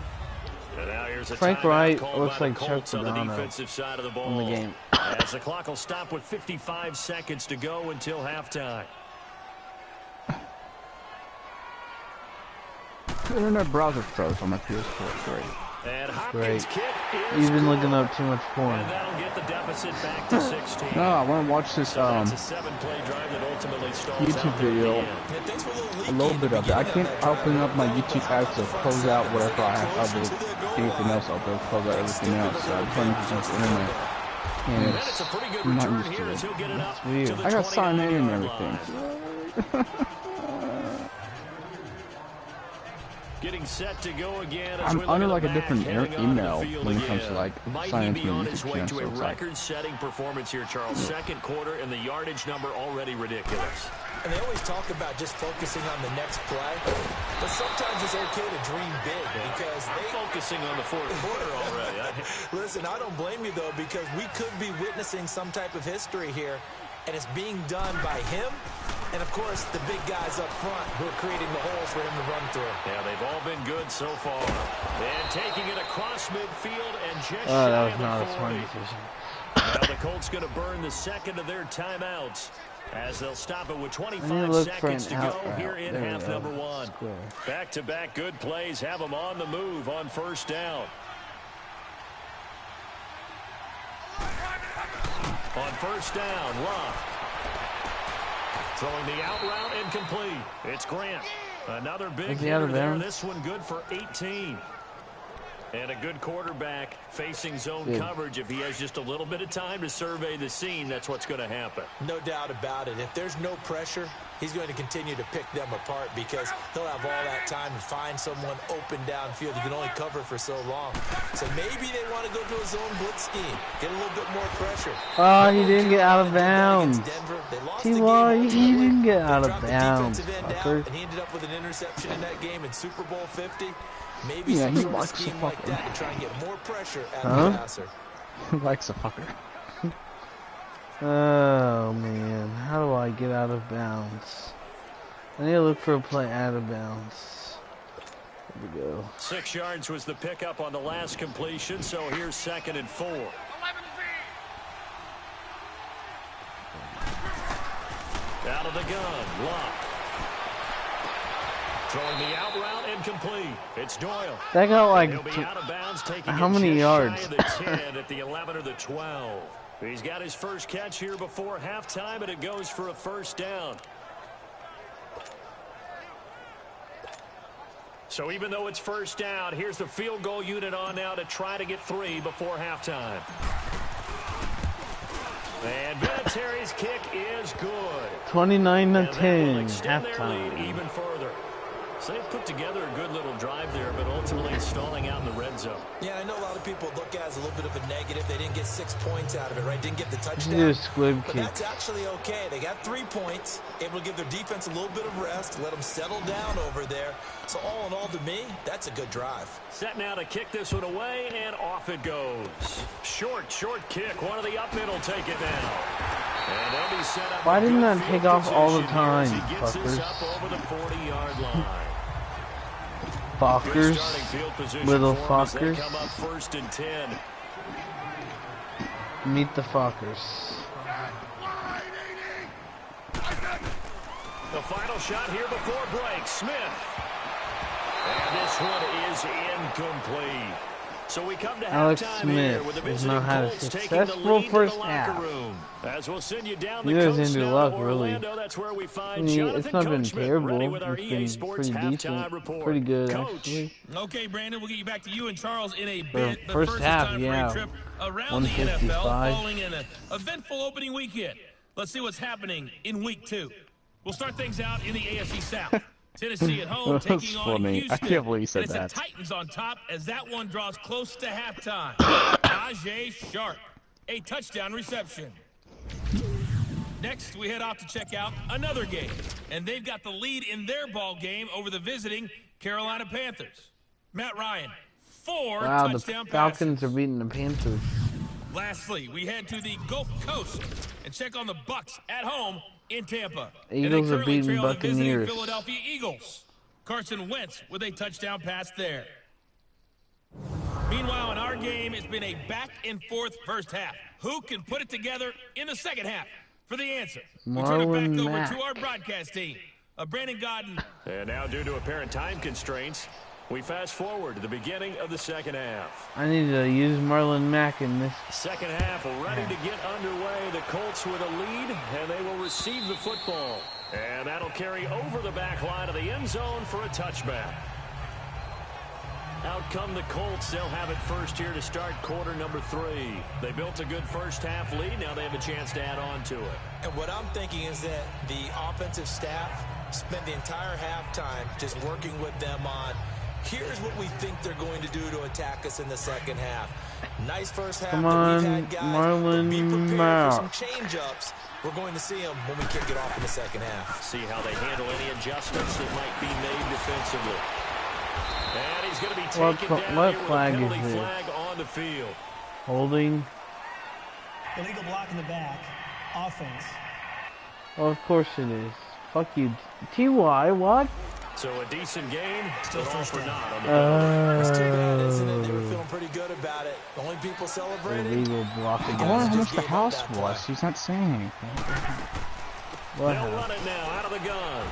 And now here's a Frank timeout Wright called looks by the like Chuck Colts on the Pagano defensive side of the ball. in the game. As the clock will stop with 55 seconds to go until halftime. Internet browser froze on my PS4. Great. And Great. Hopkins' kick is You've been looking good. up too much porn. And that'll get the deficit back to 16. No, I want to watch this So that's a 7-play drive that ultimately stalls YouTube out there at the video. end. Yeah, thanks for a little bit of it. I can't open up my YouTube app to close out whatever I have other anything else out there, close out everything else. So I'm trying to use the internet. And And it's a pretty good I'm not return used here to as it. he'll get it up weird. to the I got signed in and 29-yard everything. line. Getting set to go again. I'm under like a different email when it comes to like signing Might to be my on his YouTube way channel. to a So it's like, record-setting performance here, Charles. Second quarter, and the yardage number already ridiculous. And they always talk about just focusing on the next play, but sometimes it's okay to dream big because they're focusing on the fourth quarter already. Listen, I don't blame you, though, because we could be witnessing some type of history here, and it's being done by him and, of course, the big guys up front who are creating the holes for him to run through. Yeah, they've all been good so far. And taking it across midfield and just that shy was of not the a 40. smart decision. Now the Colts going to burn the second of their timeouts as they'll stop it with 25 seconds to go here in half number one. Back-to-back good plays have them on the move on first down. On first down, Love. Throwing the out route incomplete. It's Grant. Another big hitter there. This one good for 18. And a good quarterback facing zone coverage. If he has just a little bit of time to survey the scene, that's what's going to happen. No doubt about it. If there's no pressure, he's going to continue to pick them apart because he'll have all that time to find someone open downfield. You can only cover for so long. So maybe they want to go to a zone blitz scheme, get a little bit more pressure. Oh, he didn't get out of bounds. T.Y., he didn't get out of bounds. And he ended up with an interception in that game in Super Bowl 50. Maybe some sort of scheme like that to try and get more pressure at the passer. He likes a fucker. Oh, man. How do I get out of bounds? I need to look for a play out of bounds. There we go. 6 yards was the pickup on the last completion, so here's 2nd and 4. Out of the gun, Locke. Throwing the out route incomplete. It's Doyle. That got like He'll be out of bounds, taking how many yards? Shy of the 10 at the 11 or the 12. He's got his first catch here before halftime, and it goes for a first down. So even though it's first down, here's the field goal unit on now to try to get 3 before halftime. And Vinatieri's kick is good. 29-10, halftime. Even further. So they've put together a good little drive there, but ultimately stalling out in the red zone. Yeah, I know a lot of people look at it as a little bit of a negative. They didn't get 6 points out of it, right? Didn't get the touchdown. But that's actually okay. They got 3 points, able to give their defense a little bit of rest, let them settle down over there. So all in all, to me, that's a good drive. Set now to kick this one away, and off it goes. Short kick. One of the up middle take it now. And they'll be set up. Why didn't that take off all the time, fuckers? Up over the 40-yard line. Fockers, little Fockers. Come up 1st and 10. Meet the Fockers. The final shot here before break. Smith. And this one is incomplete. So we come to Alex halftime here with the visiting Colts taking the lead in the locker room. As we'll send you down the coast now to Orlando. That's where we find Jonathan it's not been terrible. with our It's EA been Sports pretty decent, report. pretty good Coach. actually. Okay, Brandon, we'll get you back to you and Charles in a bit. But First half, time yeah. for a trip around the NFL following an eventful opening weekend. Let's see what's happening in week 2. We'll start things out in the AFC South. Tennessee at home taking on Houston. I can't believe you said and that. It's the Titans on top as that one draws close to halftime. Najee Sharp, a touchdown reception. Next, we head off to check out another game, and they've got the lead in their ball game over the visiting Carolina Panthers. Matt Ryan, 4 touchdown passes. The Falcons are beating the Panthers. Lastly, we head to the Gulf Coast and check on the Bucs at home in Tampa. Eagles are beating Buccaneers. Buccaneers. Philadelphia Eagles. Carson Wentz with a touchdown pass there. Meanwhile, in our game, it's been a back-and-forth first half. Who can put it together in the second half? For the answer, we turn it back over to our broadcast team. Brandon Godden. And now, due to apparent time constraints, we fast forward to the beginning of the second half. I need to use Marlon Mack in this. Second half ready to get underway. The Colts with a lead, and they will receive the football. And that'll carry over the back line of the end zone for a touchback. Out Out come the Colts. They'll have it first here to start quarter number 3. They built a good first half lead. Now they have a chance to add on to it. And what I'm thinking is that the offensive staff spent the entire halftime just working with them on, here's what we think they're going to do to attack us in the second half. Nice first half. Come that on, we've had, guys. Marlon Be prepared Mack. for some change-ups. We're going to see them when we kick it off in the second half. See how they handle any adjustments that might be made defensively. And he's going to be taken down what here with flag a is penalty this? flag on the field. Holding. Illegal block in the back. Offense. Oh, of course it is. Fuck you. TY, what? So a decent gain, Still but all first for down. naught on the penalty. It's too bad, isn't it? They were feeling pretty good about it. The only people celebrating. Illegal blocking. I wonder how just much the gave up house that was. play. He's not saying anything. What They'll happened? run it now out of the gun.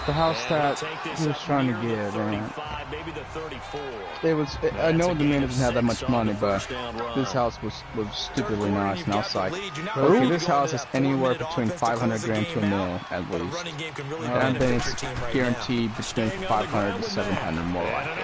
The house And that they'll take this he was up trying to near the get, man. 35, maybe the 34. It was. I know the man doesn't have that much That's a gain money, of but 6 on the first down run. this house was stupidly nice, and I was like, Who? okay, this house is anywhere between 500 grand to $1 million at least, and then it's guaranteed between 500 to 700 more likely.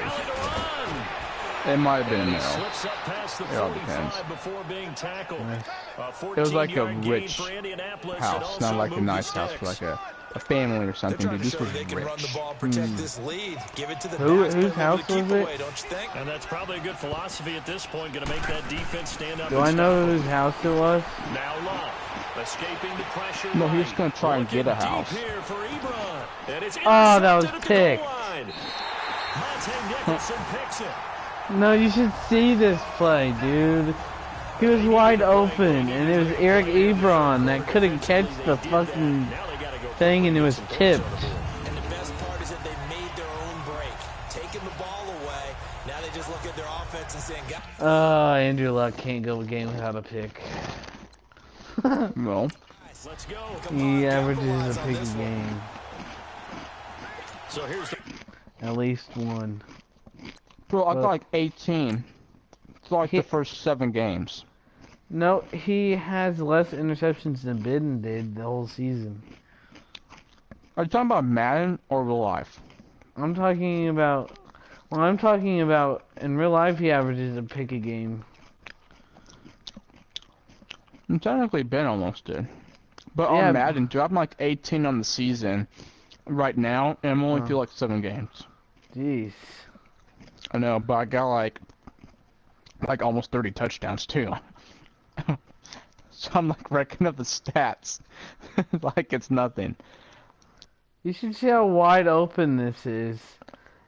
It might have been a mill. Slips up past the It all depends. 45 before being tackled. It was like a 14-yard gain rich for Indianapolis. It house, also not like a moved the nice house, sticks. but like a family or They're something. trying Dude, to this show was they can run the rich. ball, protect this lead, give it to the Who- pass, whose play a little house to keep was it? away, don't you think? And that's probably a good philosophy at this point. Going to make that defense stand up. Do and I know stop whose them. house it was? Now Love, escaping the pressure. No, he was right. gonna try and Looking get a deep house. here for Ebron. And it's Oh, that was intercepted at the goal picked. line. Monte Nicholson picks it. No, you should see this play, dude. He was wide open, and it was Eric Ebron that couldn't catch the fucking Now they got to go thing, and it was tipped. And the best part is that they made their own break, taking the ball away. Now they just look at their offense and saying, Andrew Luck can't go a game without a pick. No. guys, let's go. Come He on, averages capitalize a on pick a this one. game. So here's the At least one. Bro, I got But- like 18. It's like He- the first 7 games. No, he has less interceptions than Biden did the whole season. Are you talking about Madden or real life? I'm talking about... Well, I'm talking about... In real life, he averages a pick a game. And technically Ben almost did. But Yeah. on Madden, dude, I'm like 18 on the season right now, and I'm only through like 7 games. Jeez. I know, but I got like almost 30 touchdowns too. So I'm like racking up the stats like it's nothing. You should see how wide open this is.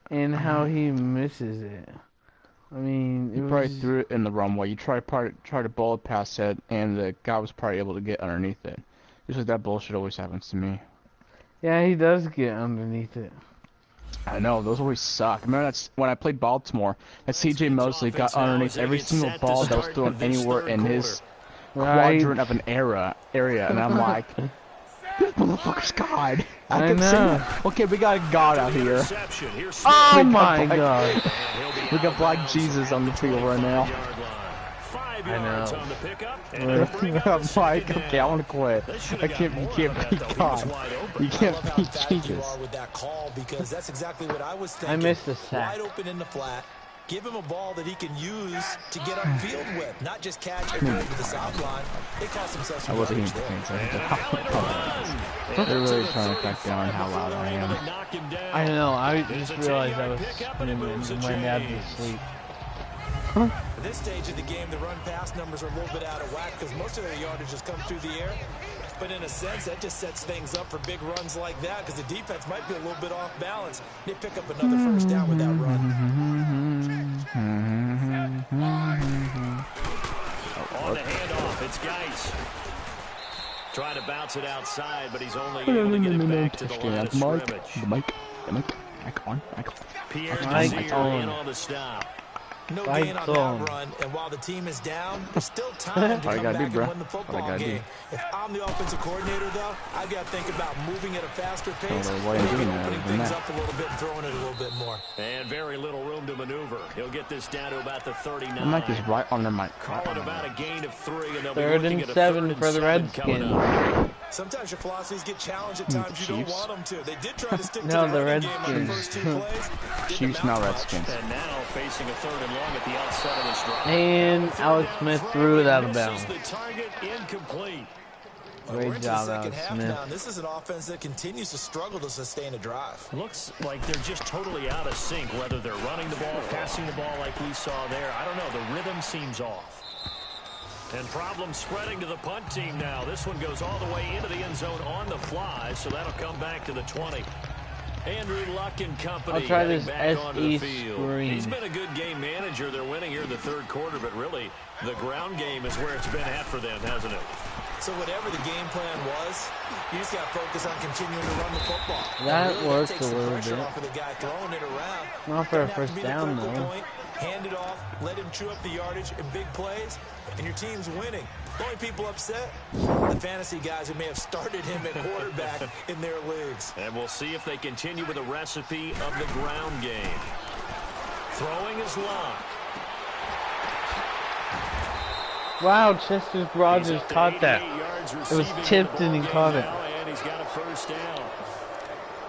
And how he misses it. I mean, it You probably was... threw it in the wrong way. You try to bullet pass it, and the guy was probably able to get underneath it. Usually that bullshit always happens to me. Yeah, he does get underneath it. I know, those always suck. Remember that's when I played Baltimore, that CJ Mosley got underneath every single ball that was thrown anywhere in his Right. quadrant of an area, and I'm like, this motherfucker's God. I can see know. it. Okay, we got a God out here. interception. Here's Oh We got my Black- god. We got Black Jesus on the field right now. 5 I yards know. on the pickup, and they'll bring up the I'm like, second okay, I down. want to quit. They should I have can't, got you more can't out of beat that, though. He God. was wide open. You I can't love how beat emphatic you Jesus. are with that call because that's exactly what I was thinking. I missed the sack. Wide open in the flat. Give him a ball that he can use to get upfield with, not just catch and run to the sideline. They cost themselves I some wasn't yardage even there. thinking. They're really trying to crack down on how loud I am. I know, I It's just a realized I 10-yard was pickup, and it screaming moves the and my dad chains. was asleep. At this stage of the game, the run-pass numbers are a little bit out of whack because most of their yardage has come through the air. But in a sense, that just sets things up for big runs like that because the defense might be a little bit off balance. They pick up another first down with that run. On the handoff, it's Geis. Trying to bounce it outside, but he's only able to get it back to the line of scrimmage. Mic on. Pierre Mike Desir on. in on the stop. No Right gain on on. that run, and while the team is down, there's still time to All you come gotta do, back bro. and win the All you football gotta do. game. If I'm the offensive coordinator, though, I've got to think about moving at a faster pace, know why I'm maybe doing that opening other than things that. up a little bit and throwing it a little bit more. And very little room to maneuver. He'll get this down to about the 39. The mic is right on the mic. Calling about a gain of 3, and they'll be Third looking and at a 7 third and for the 7 coming Redskins. up. Sometimes your philosophies get challenged at times you don't want them to. They did try to stick to No, the the running game on the Redskins. first 2 plays. Chiefs, not Redskins. And now facing a 3rd and long at the outset of this drive. And Alex Smith threw it out of bounds. The target incomplete. Great job, Alex Alex Smith. Smith. Now, this is an offense that continues to struggle to sustain a drive. Looks like they're just totally out of sync, whether they're running the ball, passing the ball like we saw there. I don't know. The rhythm seems off. And problems spreading to the punt team now. This one goes all the way into the end zone on the fly, so that'll come back to the 20. Andrew Luck and company. I'll try this back onto the SE field. screen. He's been a good game manager. They're winning here in the 3rd quarter, but really the ground game is where it's been at for them, hasn't it? So whatever the game plan was, you just got to focus on continuing to run the football. That really worked takes a the little pressure bit. off of the guy throwing it around. Not for a Doesn't have to first be the down, critical though. point. Hand it off, let him chew up the yardage in big plays, and your team's winning. The only people upset, the fantasy guys who may have started him at quarterback in their leagues. And we'll see if they continue with the recipe of the ground game. Throwing is Luck. Wow, Chester Rogers caught that. It was tipped and he caught it. And he's got a first down.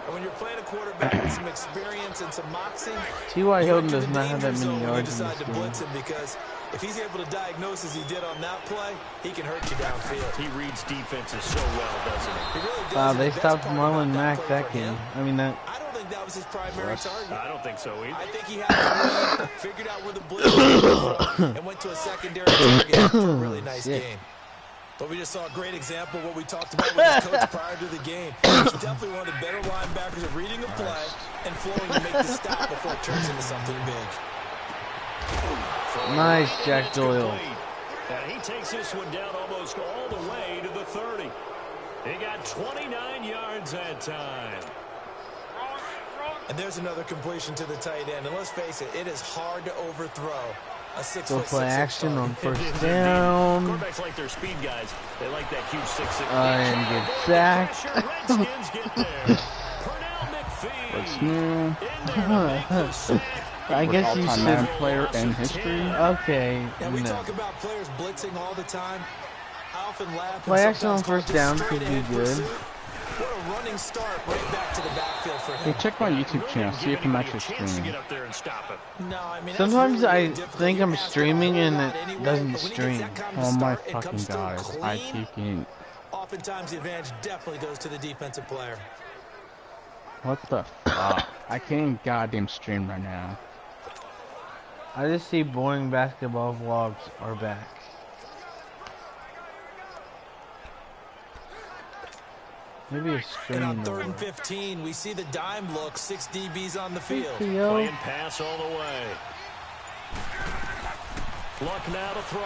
And when you're playing a quarterback with some experience and some moxie, T.Y. Hilton does not have that many when you yards in decide this to blitz game. him, because if he's able to diagnose as he did on that play, he can hurt you downfield. He reads defenses so well, doesn't he? He really does. Wow, And they the best stopped part Marlon about Mack play that for game. him, I mean, that. I don't think that was his primary target. I don't think so either. I think he had the read, figured out where the blitz was from, and went to a secondary target for a really nice game. But we just saw a great example of what we talked about with his coach prior to the game. He's definitely one of the better linebackers at reading a play and flowing to make the stop before it turns into something big. Nice, Jack Doyle. And he takes this one down almost all the way to the 30. He got 29 yards that time. And there's another completion to the tight end. And let's face it, it is hard to overthrow a 6'6" Go play action on It is first indeed. down. Quarterbacks like their speed guys. They like that huge 6'6". And get sacked. Redskins get there. Pernell McPhee. I guess you all-time Madden should. player in history. Okay, And we no. talk about players blitzing all the time. I often laugh. Play and action on sometimes first call it down just could be straight ahead good. pursuit. What a running start right back to the backfield for him. Hey, check my YouTube channel, see if I'm actually streaming. No, I mean, Sometimes that's really I difficult. think You I'm ask streaming him a and lot it anyway, doesn't but when he gets stream. that kind of Oh my start and fucking comes through god, I clean, keep oftentimes the advantage definitely goes to the defensive player. What the fuck? I can't goddamn stream right now. I just see boring basketball vlogs are back. Maybe a And on screen. 3rd and 15, we see the dime look, 6 DBs on the field. Playing pass all the way. Luck now to throw.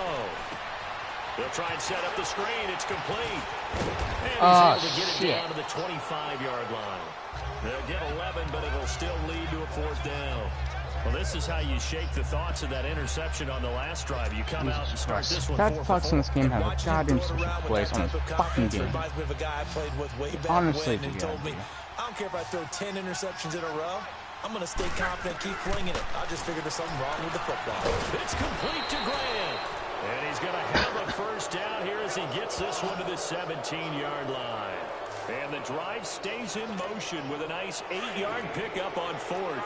They'll try and set up the screen. It's complete. And he's able to get it down to the 25-yard line. They'll get 11, but it'll still lead to a 4th down. Well, this is how you shake the thoughts of that interception on the last drive. You come out and start this one 4 That for fucks 4. in this game has a goddamn special place on his fucking game. Reminds me of a guy I played with way back Honestly, when and told me, I don't care if I throw 10 interceptions in a row. I'm going to stay confident, keep flinging it. I just figured there's something wrong with the football. It's complete to Grant. And he's going to have a first down here as he gets this one to the 17-yard line. And the drive stays in motion with a nice 8-yard pickup on 4th.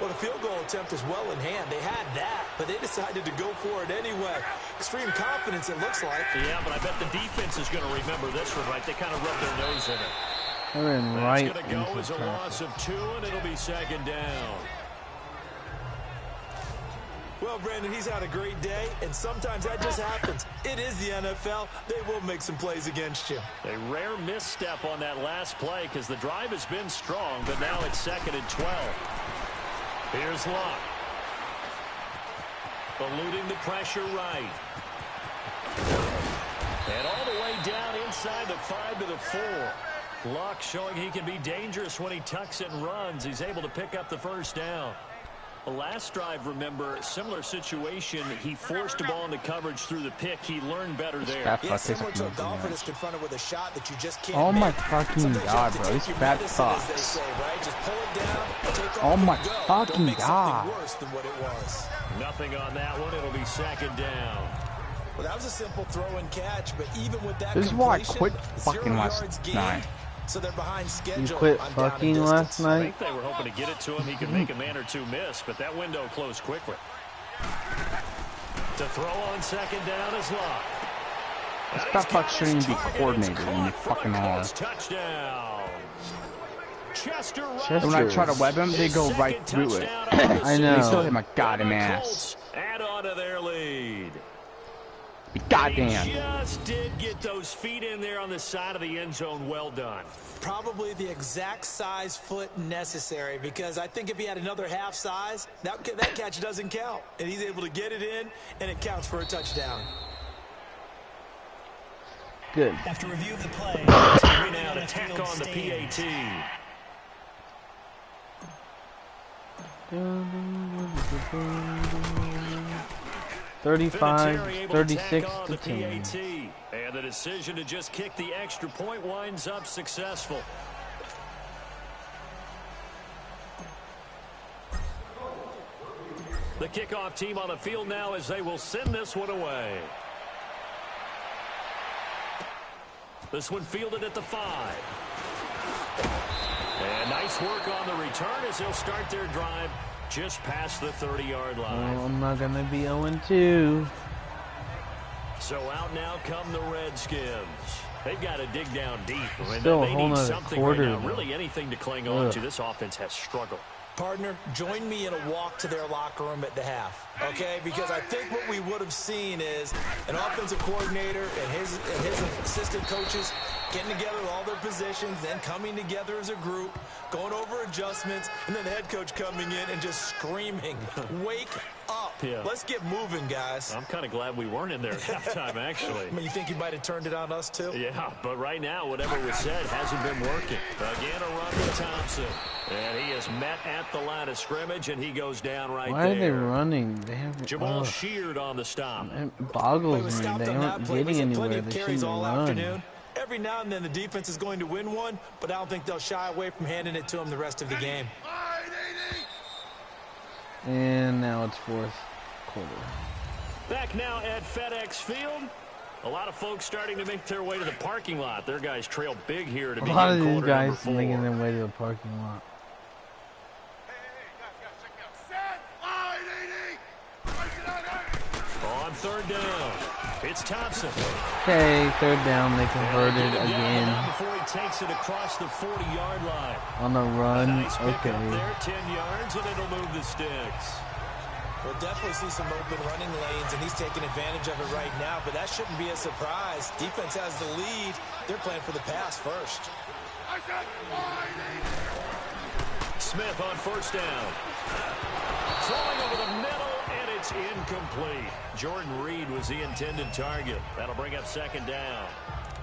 Well, the field goal attempt was well in hand. They had that, but they decided to go for it anyway. Extreme confidence, it looks like. Yeah, but I bet the defense is going to remember this one, right? They kind of rubbed their nose in it. They're in right That's going to go into as a loss traffic. of 2, and it'll be 2nd down. Well, Brandon, he's had a great day, and sometimes that just happens. It is the NFL. They will make some plays against you. A rare misstep on that last play because the drive has been strong, but now it's 2nd and 12. Here's Luck. Eluding the pressure right. And all the way down inside the 5 to the 4. Luck showing he can be dangerous when he tucks it and runs. He's able to pick up the first down. The last drive, remember, similar situation. He forced a ball into coverage through the pick. He learned better there. Yeah, similar to a golfer that's confronted with a shot that you just can't Oh my make. fucking Sometimes you god, have to bro. take These your bad medicine, as they thoughts. say, right? Just pull it down, take Oh off my and go. fucking Don't make god. something worse than what it was. Nothing on that one. It'll be 2nd down. Well, that was a simple throw and catch, but even with that this is why I completion, quit 0 fucking yards last gained, night. so they're behind schedule. You quit on down and fucking distance. last I night? think they were hoping to get it to him. He could make a man or two miss, but that window closed quickly. To throw on second down is Locke. That fuck shouldn't even be coordinated when you fucking are. Touchdown. Chester When I try to web him, they go right through it. I They still know. hit my goddamn ass. Add on to their lead. Goddamn. They just did get those feet in there on the side of the end zone. Well done. Probably the exact size foot necessary, because I think if he had another half size, that catch doesn't count. And he's able to get it in, and it counts for a touchdown. Good. After review of the play, Now to tack on the PAT. 35, 36 to 10. And the decision to just kick the extra point winds up successful. The kickoff team on the field now as they will send this one away. This one fielded at the 5. And nice work on the return as they'll start their drive just past the 30-yard line. Oh, I'm not going to be 0-2. So out now come the Redskins. They've got to dig down deep. Still a they whole need nother something quarter, right now. though. Really anything to cling on to. This offense has struggled. Partner, join me in a walk to their locker room at the half, okay? Because I think what we would have seen is an offensive coordinator and his assistant coaches getting together with all their positions, then coming together as a group, going over adjustments, and then the head coach coming in and just screaming, wake up. Yeah. Let's get moving, guys. I'm kind of glad we weren't in there at halftime, actually. I mean, you think he might have turned it on us, too? Yeah, but right now, whatever was said hasn't been working. Again, a run with Thompson. And he is met at the line of scrimmage, and he goes down right there. Why are they running? They have Jamal Sheard on the stop. It boggles me. They aren't getting anywhere. They shouldn't run. Every now and then the defense is going to win one, but I don't think they'll shy away from handing it to him the rest of the game. And now it's fourth quarter. Back now at FedEx Field. A lot of folks starting to make their way to the parking lot. Their guys trail big here to begin A lot of these quarter guys number 4. making their way to the parking lot. On third down, it's Thompson. Okay, third down. They converted again. Before he takes it across the 40-yard line. On the run. Nice pick Okay. up there, 10 yards, and it'll move the sticks. We'll definitely see some open running lanes, and he's taking advantage of it right now, but that shouldn't be a surprise. Defense has the lead. They're playing for the pass first. Smith on first down. Throwing over the middle, and it's incomplete. Jordan Reed was the intended target. That'll bring up second down.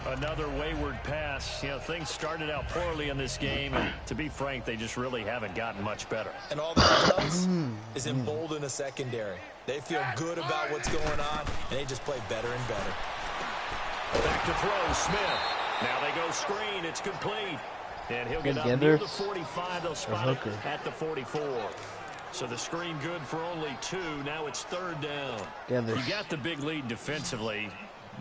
Another wayward pass. You know, things started out poorly in this game, and to be frank, they just really haven't gotten much better. And all that does is embolden a secondary. They feel good about what's going on, and they just play better and better. Back to throw, Smith. Now they go screen. It's complete. And he'll get up near Together the 45. They'll spot it at the 44. So the screen good for only 2. Now it's third down. You got the big lead defensively.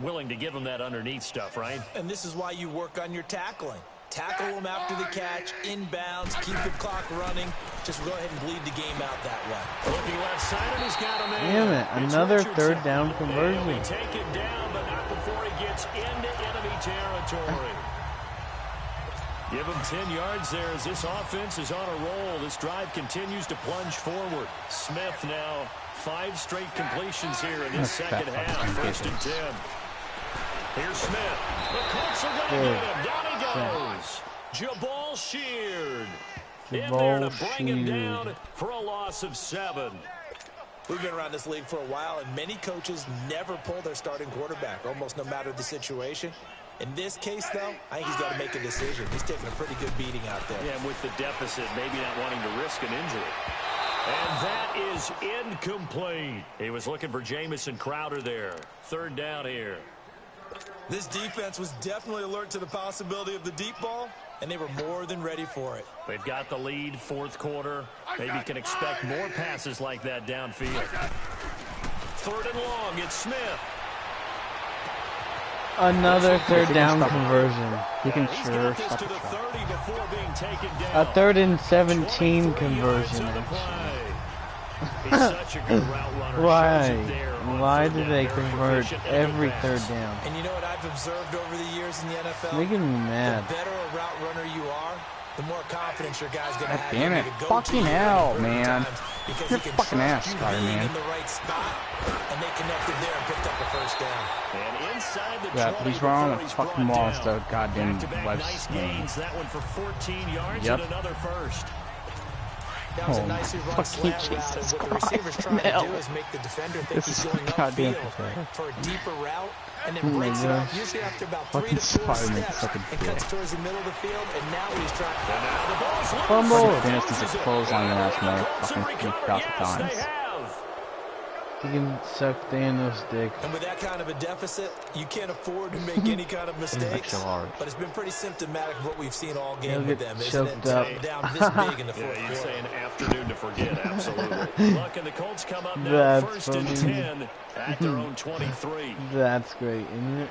Willing to give them that underneath stuff, right? And this is why you work on your tackling. Tackle them after the catch, inbounds, keep the clock running. Just go ahead and bleed the game out that way. Looking left side, and he's got him in. Damn it, another third down conversion. And we take it down, but not before he gets into enemy territory. Give him 10 yards there as this offense is on a roll. This drive continues to plunge forward. Smith now 5 straight completions here in this second half. First and 10. Here's Smith. The Colts are going to get him. Down he goes. Jabal Sheard. In there to bring him down for a loss of 7. We've been around this league for a while, and many coaches never pull their starting quarterback, almost no matter the situation. In this case, though, I think he's got to make a decision. He's taking a pretty good beating out there. Yeah, and with the deficit, maybe not wanting to risk an injury. And that is incomplete. He was looking for Jamison Crowder there. Third down here. This defense was definitely alert to the possibility of the deep ball, and they were more than ready for it. They've got the lead, fourth quarter. Maybe can expect more passes like that downfield. Third and long, it's Smith. Another third down conversion. He can sure stop to the the shot. 30 before being taken down. A 3rd and 17 23 conversion. yards on the play. He's such a good route runner. Why? Shows it there on Why third do down. they Very convert proficient in every the 3rd pass. down? And you know what I've observed over the years in the NFL? Making me mad. The better a route runner you are, the more confidence your guy's going to have. Damn it. To go Fucking to hell, early man. times because You're he can fucking trust ass, you Spider-Man. being in the right spot, and they connected there and picked up the first down. And inside the Yeah, 20 he's wrong. before he's Fucking brought lost down. the goddamn Back-to-back West nice game. gains. That one for 14 yards Yep. and another first. That was Oh a my nicely run fucking slant route, and Jesus what the receiver's trying Christ, to do no. is make the defender think This he's is going goddamn upfield pathetic. for a deeper route, and then Oh my breaks it up gosh. usually after about Fucking 3 to 4 Spider-Man's steps such a and cuts dick. towards the middle of the field, and now he's trying to... And now the ball's loose. Fumble. Fantasy's a clothesline ass motherfucking Recovered. 3,000 Yes, times. they have. He can suck Thanos' dick. And with that kind of a deficit, you can't afford to make any kind of mistakes. Extra large. But it's been pretty symptomatic of what we've seen all He'll game with get them, isn't it? choked up. Down this big in the Yeah, fourth you'd quarter. say an afternoon to forget. Absolutely. Look, and the Colts come up now That's first and funny. 10 at their own 23. That's great, isn't it?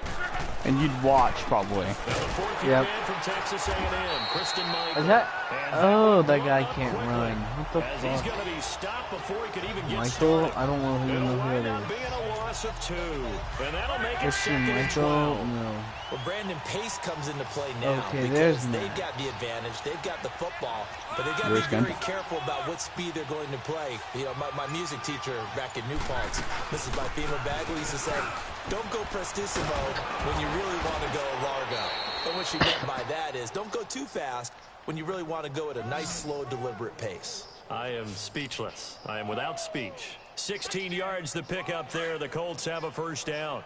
And you'd watch, probably. Now the fourth Yep. man from Texas A&M, Kristen Michael. Is that? And Oh, that brought guy up can't quickly, run. What the as he's fuck? going to be stopped before he could even get Michael? started. I don't know who It'll it wind is. up being a loss of 2. And that'll make it Christian 2nd and Michael? 12. No. Well, Brandon Pace comes into play now Okay, because there's they've Matt. got the advantage. They've got the football, but they've got to Where's be very Gunn? careful about what speed they're going to play. You know, my music teacher back in New Paltz, Mrs. Bifema Bagley, used to say, don't go prestissimo when you really want to go largo. And what she meant by that is don't go too fast when you really want to go at a nice, slow, deliberate pace. I am speechless. I am without speech. 16 yards to pick up there. The Colts have a first down.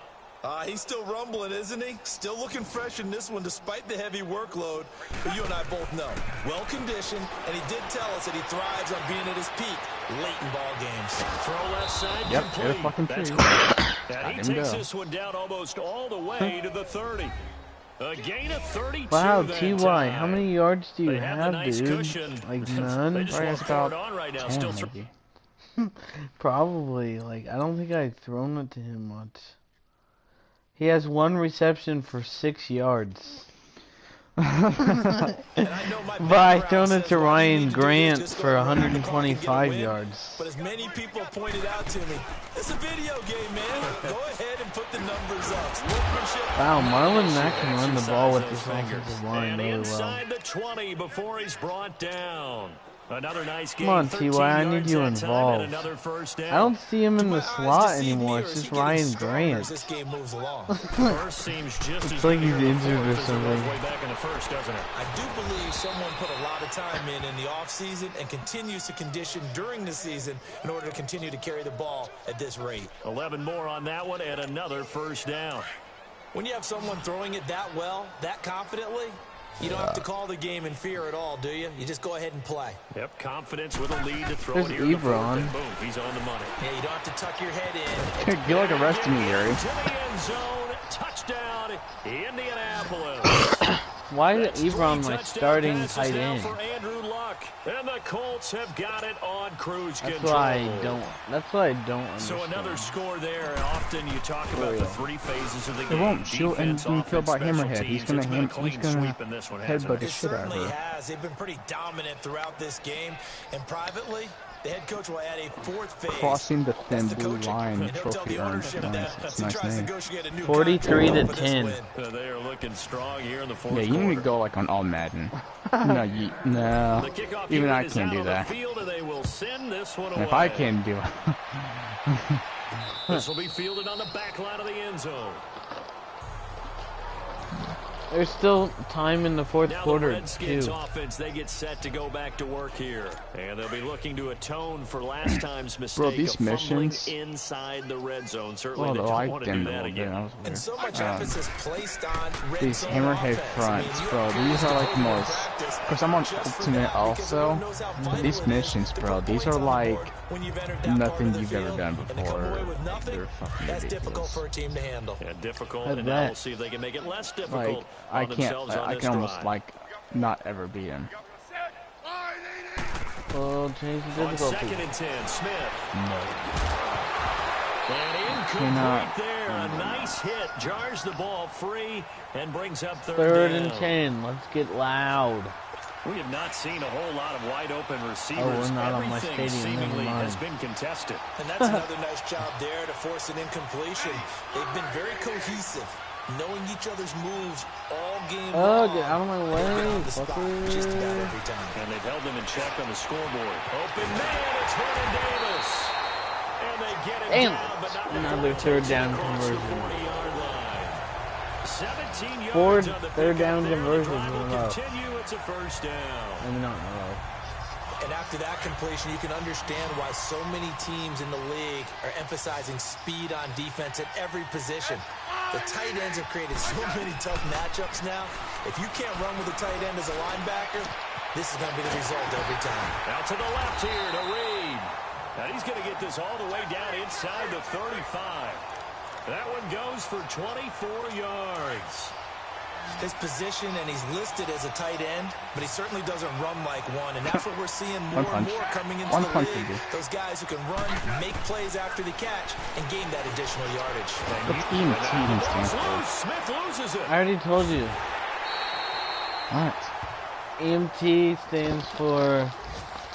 He's still rumbling, isn't he? Still looking fresh in this one despite the heavy workload. But you and I both know, well-conditioned, and he did tell us that he thrives on being at his peak late in ball games. Throw left side. Yep, complete. there's fucking That's two. correct. And Got he him takes go. this one down almost all the way to the 30. A gain of 32. Wow, that TY, time. how many yards do you They have the have, nice dude? cushion. Like They none? just Right, won't it's throw it about on right now. 10 Still maybe. Probably. Like, I don't think I've thrown it to him much. He has 1 reception for 6 yards. And I know my But I've background thrown it says to all you Ryan need to do is Grant just go for around the clock and get a 125 win. yards. But as many people pointed out to me, it's a video game, man. Go ahead and put the numbers up. Sportsmanship. Wow, Marlon Mack can run the ball with this Exercise those offensive fingers. line And really well. inside the 20 before he's brought down. Another nice game. Come on, 13 TY, I need yards you that time involved. and another first down. I don't see him in My the eyes slot deceive me, anymore. or It's is he just getting Ryan stronger Grant. as this game moves along. First seems just as It's like good he's here in the injured or fourth as it was something. way back in the first, doesn't it? I do believe someone put a lot of time in the offseason and continues to condition during the season in order to continue to carry the ball at this rate. 11 more on that one and another first down. When you have someone throwing it that well, that confidently, you don't have to call the game in fear at all, do you? You just go ahead and play. Yep, confidence with a lead to throw There's it here in the fourth, Ebron. and boom, he's on the money. Yeah, you don't have to tuck your head in. Get like the rest of me, Gary. To the end zone, touchdown, Indianapolis. Why is That's 3 Ebron my touchdown starting passes tight now end? for Andrew Luck. And the Colts have got it on cruise That's control. why I don't. That's why I don't understand. So another score there, and often you talk about the 3 phases of the game. It won't. She'll and Defense, you feel about offense, special Hammerhead. He's teams. gonna It's been a clean he's gonna sweep in this one, hasn't headbutt it? the It shit out of certainly her. has. They've been pretty dominant throughout this game. And privately, the head coach will add a 4th phase. Crossing the thin That's the blue coaching. line, And he'll tell trophy the earned. ownership Nice. that It's he a nice tries to name. negotiate a new 43 contract to for this 10. win. They are looking strong here in the fourth Yeah, you quarter. need to go like on all Madden. No, no. The kickoff Even unit I is can't out do on the that. field, and they will send this one If away. I can do it. This will be fielded on the back line of the end zone. There's still time in the fourth Now quarter, the Redskins too. offense, they get set to go back to work here. And they'll be looking to atone for last time's mistake Bro, these of fumbling missions- inside the red zone. Certainly Well, they I don't liked want to them do a that little bit. again. That was And weird. so much emphasis placed on red These zone hammerhead offense. fronts, you bro. have These guys are to like go the in most. practice Because I'm on just for Ultimate that, because also. everyone knows how vital These it is missions, to bro. put These points are on the like board when you've entered that part nothing of the you've ever field, done and to come before. away with nothing, They're fucking that's difficult ridiculous. for a team to handle. Yeah, difficult, I and now bet. we'll see if they can make it less difficult Like I on can't. themselves on I this can almost drive. like not ever beat him. Oh, change the On difficulty. 2nd and 10, Smith. No. And incomplete there. A nice hit. Jars the ball free and brings up third down. and 10. Let's get loud. We have not seen a whole lot of wide-open receivers. Oh, we're not on my Everything stadium. seemingly has been contested. And that's another nice job there to force an incompletion. They've been very cohesive, knowing each other's moves all game long. Get out of my way, just about every time. And they've held them in check on the scoreboard. Open man, it's Vernon Davis. And they get it down, but not another third down conversion. 17 yards Fourth on the third down pickup there. The conversion. drive will continue. It's a first down. I'm not in a row. And after that completion, you can understand why so many teams in the league are emphasizing speed on defense at every position. The tight ends have created so many tough matchups now. If you can't run with a tight end as a linebacker, this is going to be the result every time. Out to the left here to Reed. Now he's going to get this all the way down inside the 35. That one goes for 24 yards. His position, and he's listed as a tight end, but he certainly doesn't run like one, and that's what we're seeing more and more coming into the league. Those guys who can run, make plays after the catch, and gain that additional yardage. Smith loses it. I already told you. What? EMT stands for...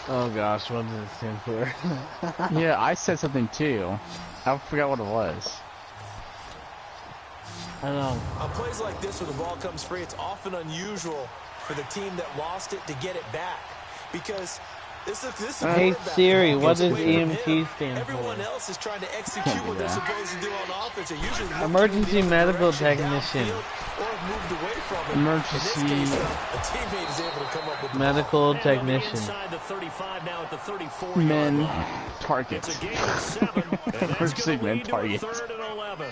Oh gosh, what does it stand for? Yeah, I said something too. I forgot what it was. I don't know. On plays like this where the ball comes free, it's often unusual for the team that lost it to get it back. Because this is Hey Siri, what does EMT stand Everyone for? else is trying to execute what they're supposed to do on offense. They're usually Emergency medical technician. or moved away from it. Emergency In this case, a teammate is able to come up with the Medical technician. Inside the 35 now at the 34 Men yard line. target. It's a gain of 7, and that's going to lead to a target. 3rd and 11.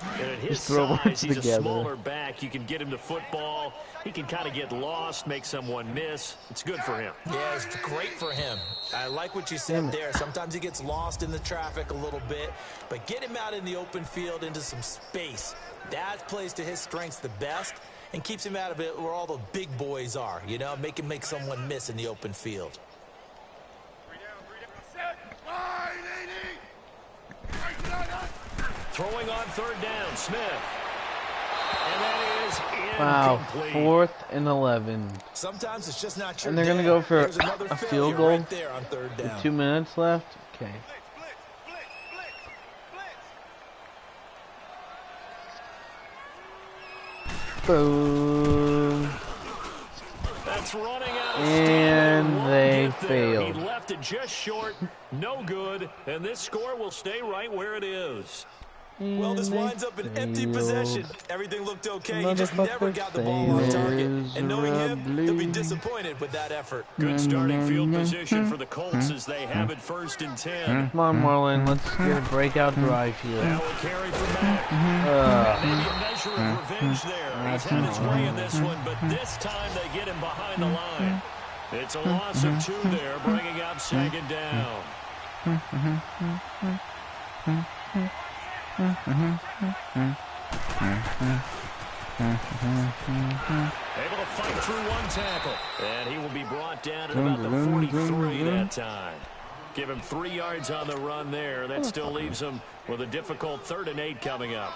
And at his Just throw size, words he's together. a smaller back. You can get him to football. He can kind of get lost, make someone miss. It's good for him. Yeah, it's great for him. I like what you said there. Sometimes he gets lost in the traffic a little bit, but get him out in the open field into some space. That plays to his strengths the best and keeps him out of it where all the big boys are, you know, make him make someone miss in the open field. Throwing on 3rd down, Smith. And that is incomplete. Wow, 4th and 11. Sometimes it's just not your And they're going to day. go for There's another a failure field goal right there on 3rd down. with 2 minutes left. Okay. Boom. That's running out of And steam. they He failed. left it just short, no good, and this score will stay right where it is. Well, this winds up an empty possession. Everything looked okay. He just never Motherfucker got the ball on target. And knowing him, miserably. he'll be disappointed with that effort. Good starting field position for the Colts as they have it 1st and 10. Come on, Marlon. Let's get a breakout drive here. Now a carry for Mack. Maybe a measure of revenge there. He's had his way in this one, but this time they get him behind the line. It's a loss of 2 there, bringing up 2nd down. Able to fight through 1 tackle. And he will be brought down at about the 43 that time. Give him 3 yards on the run there. That still leaves him with a difficult 3rd and 8 coming up.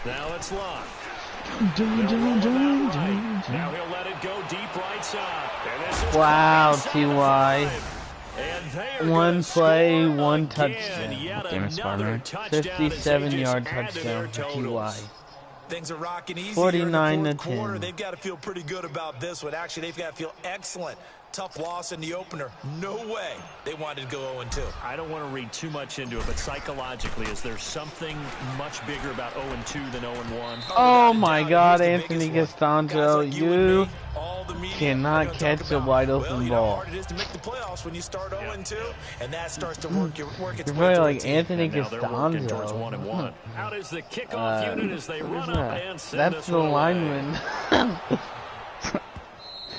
Now it's locked. Now he'll let it go deep right side. Wow, T.Y. 1 play, 1 touchdown. 57-yard touchdown for T.Y. Things are rocking easy 49 here in to the 4th quarter. 10. They've got to feel pretty good about this one. Actually, they've got to feel excellent. Tough loss in the opener. No way they wanted to go 0-2. I don't want to read too much into it, but psychologically, is there something much bigger about 0-2 than 0-1? Oh my God, Anthony Costanzo, you cannot catch a wide open ball. It is to make the playoffs when you start 0-2, and that starts to work its You're way probably through like a team. Anthony Now they're working towards Costanzo. 1-1. Out is the kickoff unit as they run up and send That's this the one away. lineman.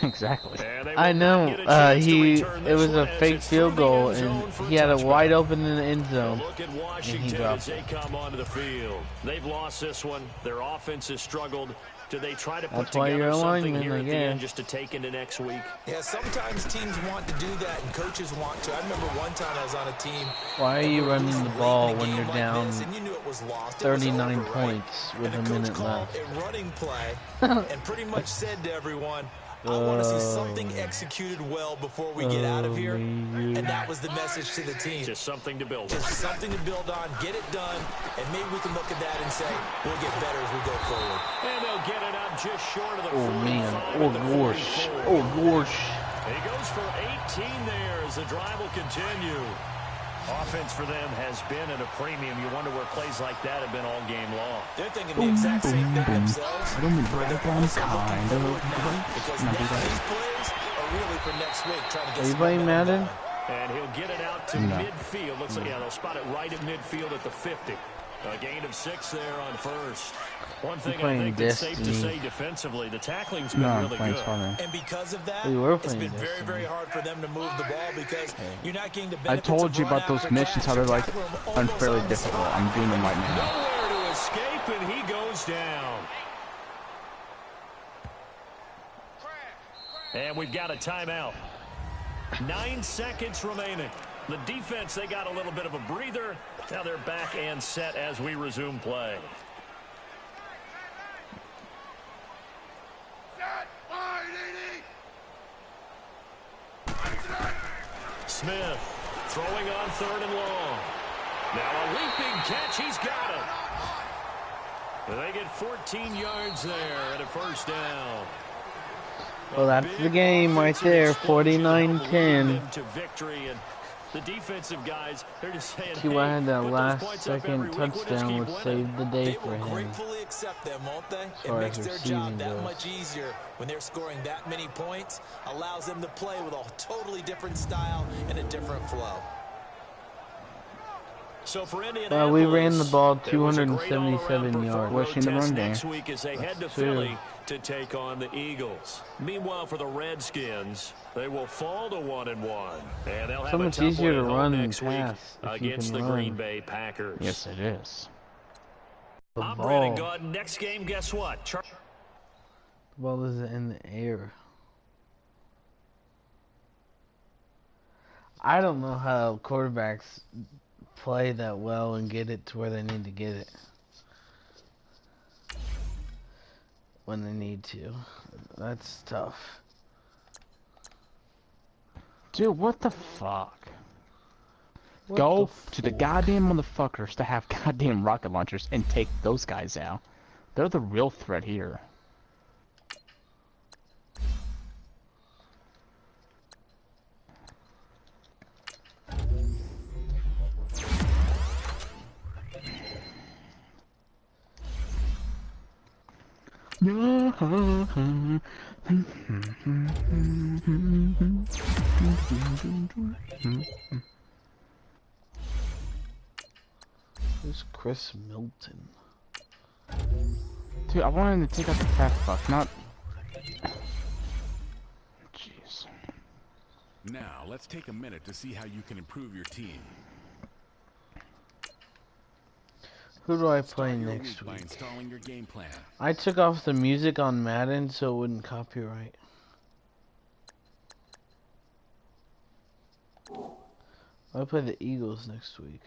Exactly. And they I will know. not get a chance to return It this was one a as fake it's field through the goal, end zone and for a he had it touchback. wide open in the end zone. Look at Washington dropped as they come onto the field. They've lost this one. Their offense has struggled. Do they try to put That's why you're together a something lineman, here I at the end guess. just to take into next week? Yeah, sometimes teams want to do that, and coaches want to. I remember one time I was on a team. Why are you running the ball when you're down And you knew it was lost. 39 over, right? points with and a the coach minute called left? a running play and pretty much said to everyone, I want to see something executed well before we get out of here. And that was the message to the team. Just something to build on. Just something to build on, get it done, and maybe we can look at that and say, we'll get better as we go forward. And they'll get it up just short of the 45. Oh, man. Oh, gosh. Oh, gosh. He goes for 18 there as the drive will continue. Offense for them has been at a premium. You wonder where plays like that have been all game long. They're thinking the exact same thing themselves. I don't mean right on kind of. Because now these plays are really for next week. Trying to get Are you playing Madden? And he'll get it out to midfield. Looks like, yeah, they'll spot it right at midfield at the 50. A gain of 6 there on first. One thing I think that's safe to say defensively, the tackling's been really good. And because of that, it's been very, very hard for them to move the ball because you're not getting the benefits. I told you about those missions, how they're like unfairly difficult. I'm doing them right now. Nowhere to escape, and he goes down. And we've got a timeout. 9 seconds remaining. The defense, they got a little bit of a breather. Now they're back and set as we resume play. Smith throwing on 3rd and long. Now a leaping catch. He's got it. They get 14 yards there at a first down. Well, that's the game right there, 49-10. To victory, and the defensive guys, they're just saying, See what had that last-second touchdown would save the day for They will him. gratefully accept them, won't they? It Sorry, makes their job that goes. much easier when they're scoring that many points. Allows them to play with a totally different style and a different flow. So for Indianapolis, Well, we ran the ball 277 yards. Wishing the run game. Next week as they head to Philly to take on the Eagles. Meanwhile, for the Redskins, they will fall to 1-1, and they'll have So much a tough easier one to at home run and next week pass if you against can the run. Green Bay Packers. Yes, it is. The I'm Brandon ball. Gaudin. Next game, guess what? The ball is in the air. I don't know how quarterbacks play that well and get it to where they need to get it when they need to. That's tough. Dude, what the fuck? Go to the goddamn motherfuckers that have goddamn rocket launchers and take those guys out. They're the real threat here. Who's Chris Milton? Dude, I wanted him to take out the fat fuck, not... Jeez. Now, let's take a minute to see how you can improve your team. Who do I play Start your next by week? installing your game plan. I took off the music on Madden so it wouldn't copyright. I play the Eagles next week.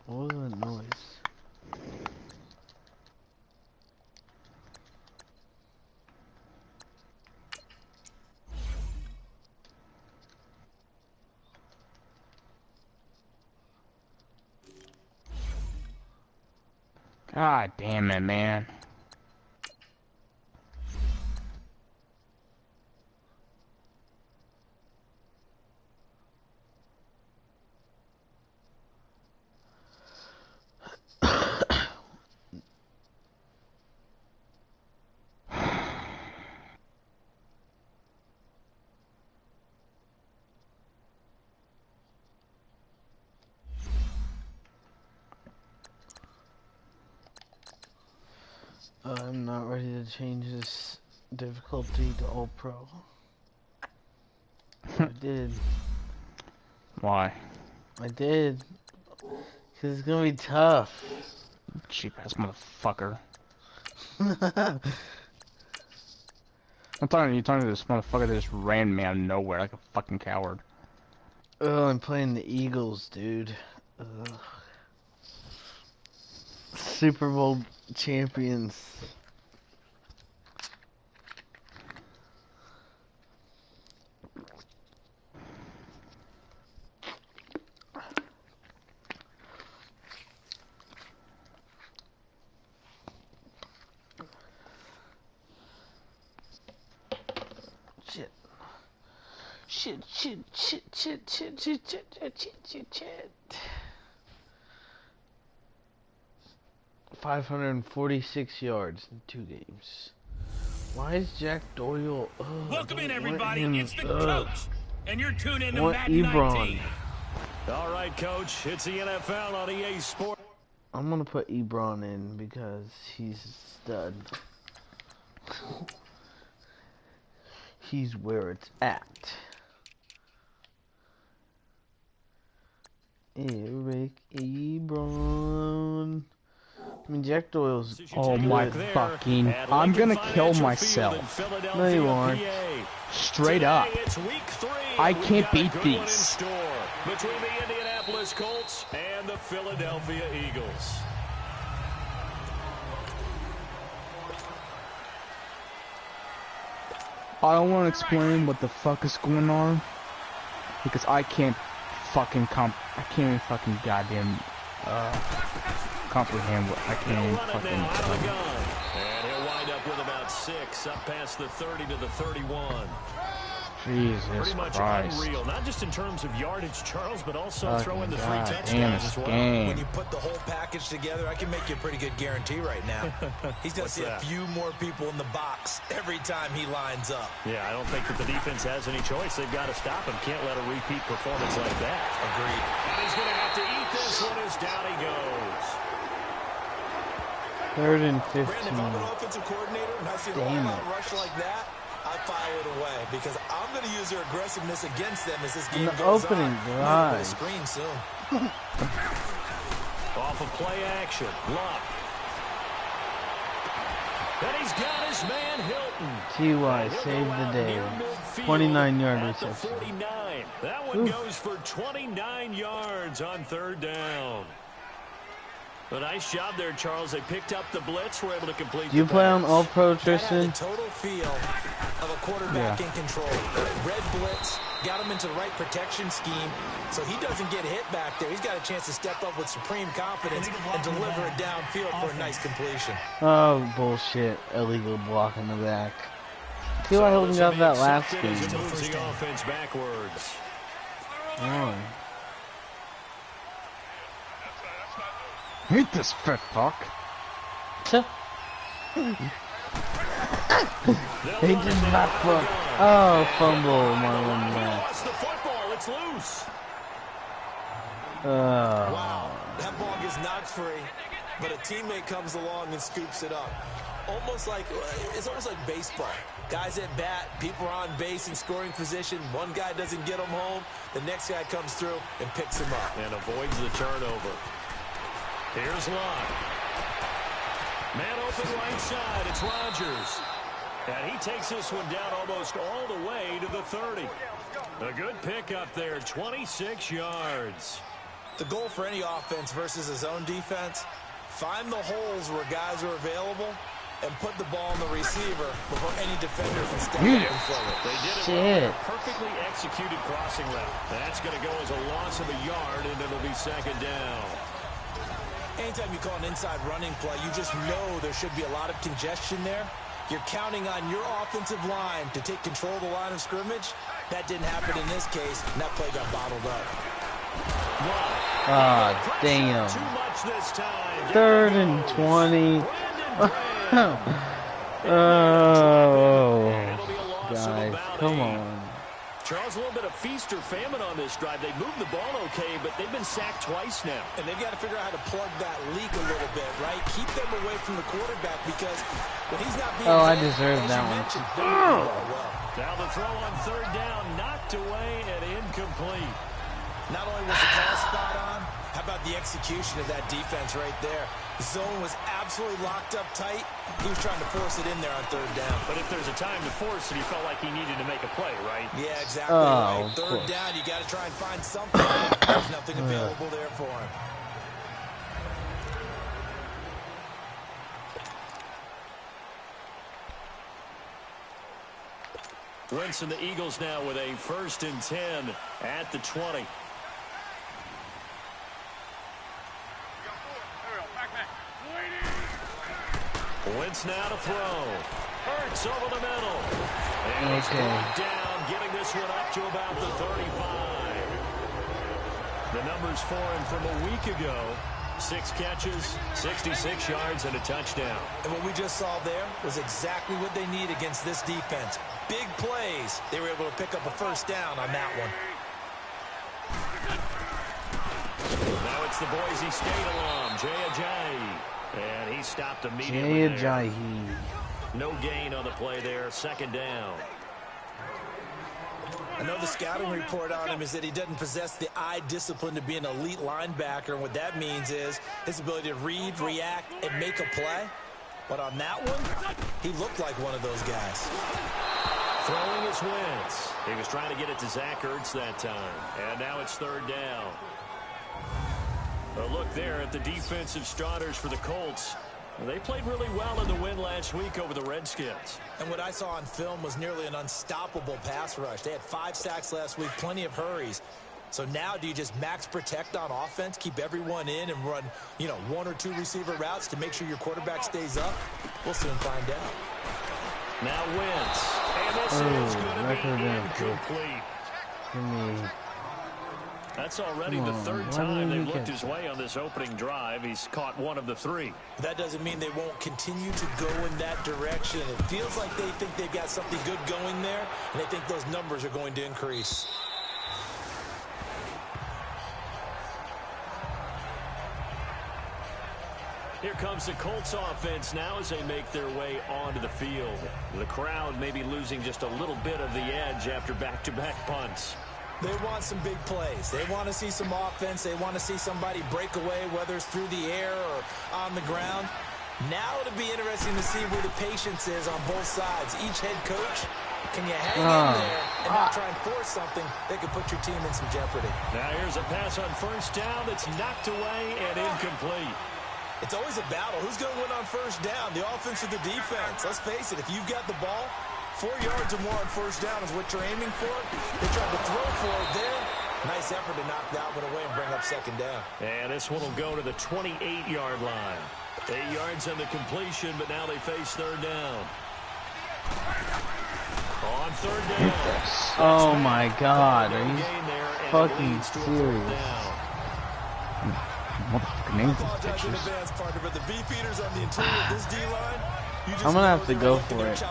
What was that noise? God damn it, man. I'm not ready to change this difficulty to All Pro. I did. Why? I did. Because it's going to be tough. Cheap ass motherfucker. You're talking to this motherfucker that just ran me out of nowhere like a fucking coward. Oh, I'm playing the Eagles, dude. Super Bowl champions. Shit. Shit. 546 yards in 2 games. Why is Jack Doyle? Welcome in, everybody. It's the coach, and you're tuned in to What Madden Ebron? 19. All right, Coach. It's the NFL on EA Sports. I'm gonna put Ebron in because he's a stud. He's where it's at. Eric Ebron. I mean, Jack Doyle's. Oh my fucking! I'm gonna kill myself. No, you aren't. Straight up. I can't beat these. Between the Indianapolis Colts and the Philadelphia Eagles. I don't want to explain what the fuck is going on because I can't fucking I can't even fucking goddamn comprehend what I can't even fucking explain. And he'll wind up with about 6 up past the 30 to the 31. Jesus Pretty much Christ. unreal, not just in terms of yardage, Charles, but also throwing the 3 touchdowns as well. When you put the whole package together, I can make you a pretty good guarantee right now. He's going to see a few more people in the box every time he lines up. Yeah, I don't think that the defense has any choice. They've got to stop him. Can't let a repeat performance like that. Agreed. And he's going to have to eat this one as down he goes. 3rd and 15. Brandon, if I'm an offensive coordinator and I see an all-out rush like that, I file it away because I'm going to use their aggressiveness against them as this game goes on. Opening drive. Screen soon. Off of play action. Luck. And he's got his man Hilton. T.Y. saved the day. 29-yard reception. 49. That one goes for 29 yards on 3rd down. A nice job there, Charles. They picked up the blitz. Were able to complete. Do you play on All Pro, Tristan? The total feel of a quarterback in control. Red blitz, got him into the right protection scheme, so he doesn't get hit back there. He's got a chance to step up with supreme confidence and deliver it downfield for a nice completion. Oh, bullshit. Illegal block in the back. T.Y. Hilton got that last game. Moves the offense backwards. Oh. Hate this fat fuck. He just not fuck. Oh, fumble, Marlon Mack. Lost the football. It's loose. Wow, that ball gets knocked free, but a teammate comes along and scoops it up. It's almost like baseball. Guys at bat, people are on base in scoring position. One guy doesn't get him home. The next guy comes through and picks him up. And avoids the turnover. Here's Locke. Man open right side. It's Rodgers. And he takes this one down almost all the way to the 30. A good pick up there, 26 yards. The goal for any offense versus a zone defense, find the holes where guys are available and put the ball on the receiver before any defender can step up and fill it. They did it well. Perfectly executed crossing route. That's going to go as a loss of a yard, and it'll be 2nd down. Anytime you call an inside running play, you just know there should be a lot of congestion there. You're counting on your offensive line to take control of the line of scrimmage. That didn't happen in this case, and that play got bottled up. Ah, damn. Too much this time. 3rd and 20. Oh, guys, come on. Charles, a little bit of feast or famine on this drive. They moved the ball okay, but they've been sacked twice now. And they've got to figure out how to plug that leak a little bit, right? Keep them away from the quarterback because when he's not being I deserved that one. Now the throw on third down, knocked away and incomplete. Not only was the call spot on, how about the execution of that defense right there? The zone was absolutely locked up tight. He was trying to force it in there on third down. But if there's a time to force it, he felt like he needed to make a play, right? Yeah, exactly right. Third down, you got to try and find something. There's nothing available there for him. Wentz and the Eagles now with a 1st and 10 at the 20. Wentz now to throw. Hurts over the middle. And it's brought down, getting this one up to about the 35. The numbers for him from a week ago. 6 catches, 66 yards, and a touchdown. And what we just saw there was exactly what they need against this defense. Big plays. They were able to pick up a 1st down on that one. Now it's the Boise State alum, Jay Ajayi. And he stopped immediately there. No gain on the play there, 2nd down. I know the scouting report on him is that he doesn't possess the eye discipline to be an elite linebacker. And what that means is his ability to read, react, and make a play. But on that one, he looked like one of those guys. Throwing his Wentz. He was trying to get it to Zach Ertz that time. And now it's 3rd down. A look there at the defensive starters for the Colts. They played really well in the win last week over the Redskins. And what I saw on film was nearly an unstoppable pass rush. They had 5 sacks last week, plenty of hurries. So now do you just max protect on offense, keep everyone in and run, 1 or 2 receiver routes to make sure your quarterback stays up? We'll soon find out. Now Wentz. And this is going to be incomplete. That's already the 3rd time they've looked his way on this opening drive. He's caught 1 of the 3. That doesn't mean they won't continue to go in that direction. It feels like they think they've got something good going there, and they think those numbers are going to increase. Here comes the Colts offense now as they make their way onto the field. The crowd may be losing just a little bit of the edge after back-to-back punts. They want some big plays. They want to see some offense. They want to see somebody break away, whether it's through the air or on the ground. Now it'll be interesting to see where the patience is on both sides. Each head coach, can you hang in there and not try and force something that could put your team in some jeopardy? Now here's a pass on 1st down that's knocked away and incomplete. It's always a battle. Who's going to win on 1st down, the offense or the defense? Let's face it, if you've got the ball, 4 yards or more on 1st down is what you're aiming for. They tried to throw for it there. Nice effort to knock that one away and bring up 2nd down. And this one will go to the 28-yard line. 8 yards on the completion, but now they face 3rd down. On 3rd down. Oh my God, are you fucking serious? I'm gonna have to go for it.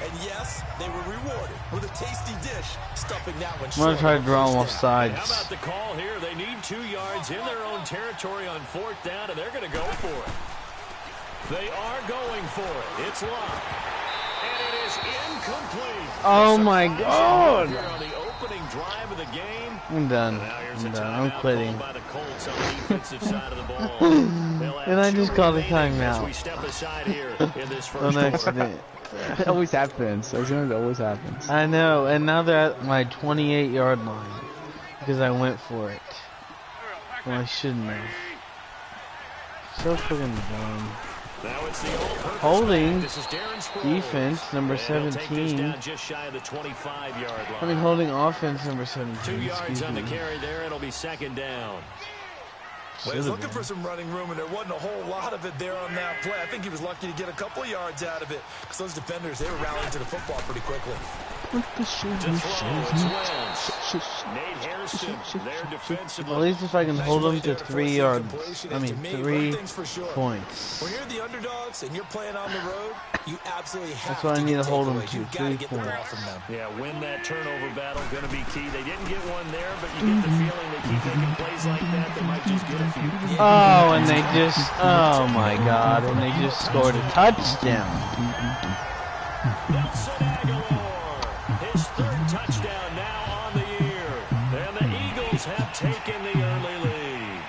And yes, they were rewarded with a tasty dish, stuffing that one. I'm gonna try to draw on both sides. How about the call here? They need 2 yards in their own territory on 4th down, and they're gonna go for it. They are going for it. It's locked. And it is incomplete. Oh my God! Here on the opening drive of the game. I'm done. I'm quitting. By the Colts on the defensive side of the ball. And I just called a timeout. We step aside here in this first On accident. It always happens. It always happens. I know, and now they're at my 28-yard line because I went for it. Well, I shouldn't have. So fucking dumb. Now it's the holding defense number 17. Just shy of the 25-yard line. I mean, holding offense number 17. 2 yards on the carry there. It'll be 2nd down. Well, he was looking for some running room, and there wasn't a whole lot of it there on that play. I think he was lucky to get a couple of yards out of it because those defenders, they were rallying to the football pretty quickly. At least if I can hold them to 3 yards, I mean 3 points. When you're the underdogs and you're playing on the road, you absolutely have That's what I need to hold them takeaways. to, You've got 3 to get the ball points. from them. Yeah, win that turnover battle, going to be key. They didn't get one there, but you get the feeling they keep making plays like that, they might just get a few. Oh, and they just, oh my God, and they just scored a touchdown. His third touchdown now on the year. And the Eagles have taken the early lead.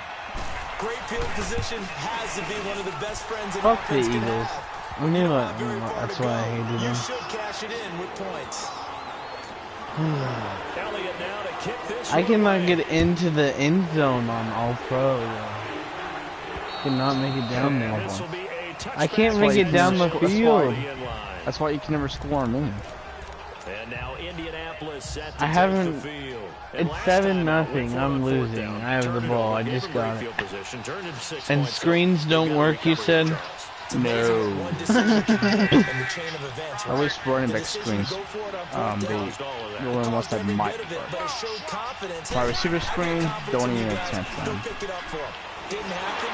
Great field position has to be one of the best friends in Fuck the offense can Eagles. have. I knew it. Very far That's to why go. I hated You them. should cash it in with points. Elliott now to kick this I cannot away. get into the end zone on All Pro. Cannot make it down there. This will be a I can't touchback make it down the for field. the inline. That's why you can never score on me. And now Indianapolis set to I take haven't. the field. And It's last 7-0. time, went for I'm on fourth losing. down. I have the Turned it ball. over, I gave just him great got it. field position, turned it to 6 And points. screens They don't gotta work, you recover said? here, Charles. No. One decision can happen in the chain of events, I wish right? running The back decision screens. to go for it on fourth They down. no one wants that Every might. bit of it, but it showed confidence. My receiver screen, don't even Go attempt them. pick it up for him. Didn't happen.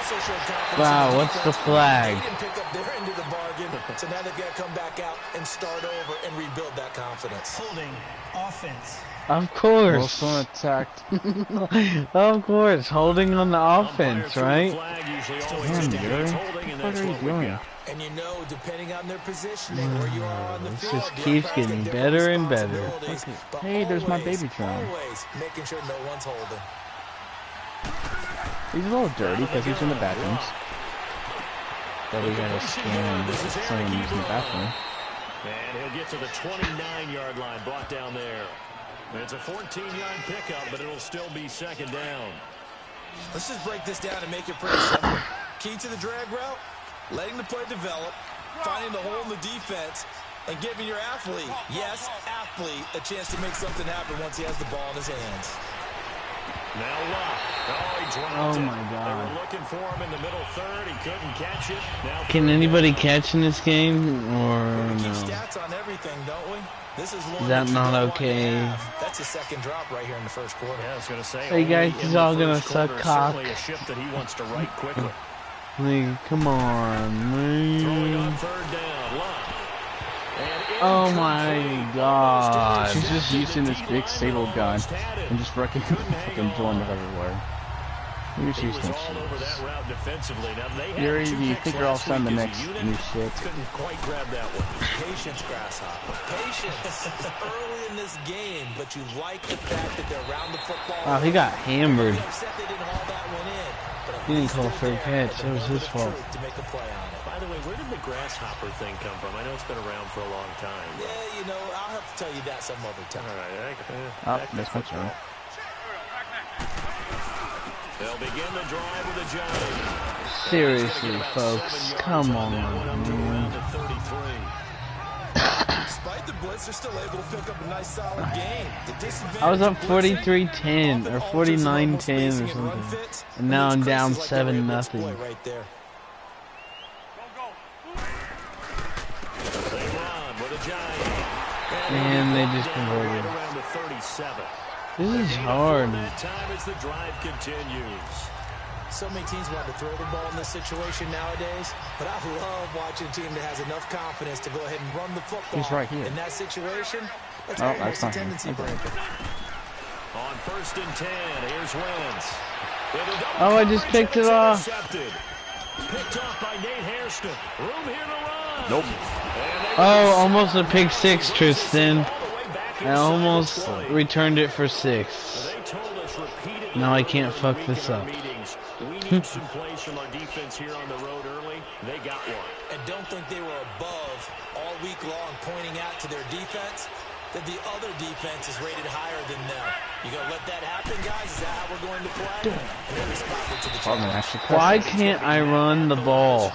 Also showed confidence. Wow, in what's the defense. flag? They didn't pick up their end of the bargain, so now they've got to come back out and start over and rebuild that confidence. Holding offense. Of course. Wilson attacked. Of course. Holding on the offense, right? Damn, Gary. What the fuck are you doing? And you know, depending on their positioning, where you are on the This field, just the keeps umpires getting get better different and better. responsibilities, but Hey, there's my always, baby throne. always making sure no one's holding. He's a little dirty because he's in the bathrooms. That we gotta scan and someone using the bathroom. And he'll get to the 29-yard line, brought down there. And it's a 14-yard pickup, but it'll still be second down. Let's just break this down and make it pretty simple. Key to the drag route, letting the play develop, finding the hole in the defense, and giving your athlete, yes, athlete, a chance to make something happen once he has the ball in his hands. Now Luck. Oh, he dropped Oh it. my They God. were looking for him in the middle third. He couldn't catch it. Now Can anybody catch in this game or We keep no? stats on everything, don't we? This is one that you not don't want to okay? have. That's a second drop right here in the first quarter. Yeah, I was going to say. Hey, guys, only he's in the all gonna first suck quarter, cock. Certainly a ship that he wants to right quickly. Like, come on, Throwing on man. third down. Luck. And Oh my God. He's just using this big sable gun and just fucking throwing it everywhere. You're just He was using all over that shit. route defensively. Now they had You're two you picks think you're all last done the week as a next unit. new shit. Couldn't quite grab that one. Patience, Grasshopper. Patience. It's early in this game, but you like the fact that they're around the football. Wow, he got hammered. You're upset they didn't haul that one in, but at He didn't least call they're for a there catch. with That was his moment of fault. truth to make a play on it. By the way, where did the grasshopper thing come from? I know it's been around for a long time. Yeah, you know, I'll have to tell you that some other time. All right. Oh, that's my turn. They'll begin the drive with a Giants. Seriously, folks, come on, man. Despite the blitz, they're still able to pick up a nice solid game. The disadvantage I was up of blitzing 43-10 or often alters the normal 49-10 spacing or and run something. fits, And now leads I'm down creases like they were able to 7-0. exploit right there. They run with a Giant. And they just Right converted. around the 37. This is hard. That time as the drive continues. So many teams want to throw the ball in this situation nowadays, but I love watching a team that has enough confidence to go ahead and run the football. He's right here. In that situation, that's Oh, almost that's a not him. tendency Okay. breaker. On 1st and 10, here's Wentz. Oh, I just picked it off. Picked off by Nate Hairston. Room here to run. Nope. Oh, almost a pick six, Tristan. I almost returned it for 6. Now I can't fuck this up. We need some plays from our defense here on the road early. They got one. And don't think they were above all week long pointing out to their defense that the other defense is rated higher than them. You gonna let that happen, guys? Is that how we're going to play? And they responded to the challenge. Why can't I run the ball?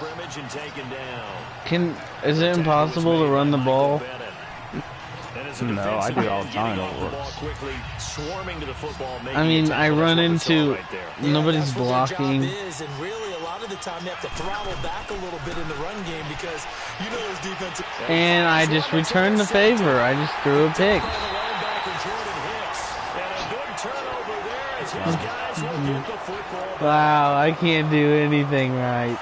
Is it impossible to run the ball? No, I do it all the time. It works. I mean, I run into nobody's blocking. And really, a lot of the time, they have to throttle back a little bit in the run game because you know those defensive. And I just returned the favor. I just threw a pick. Wow, I can't do anything right.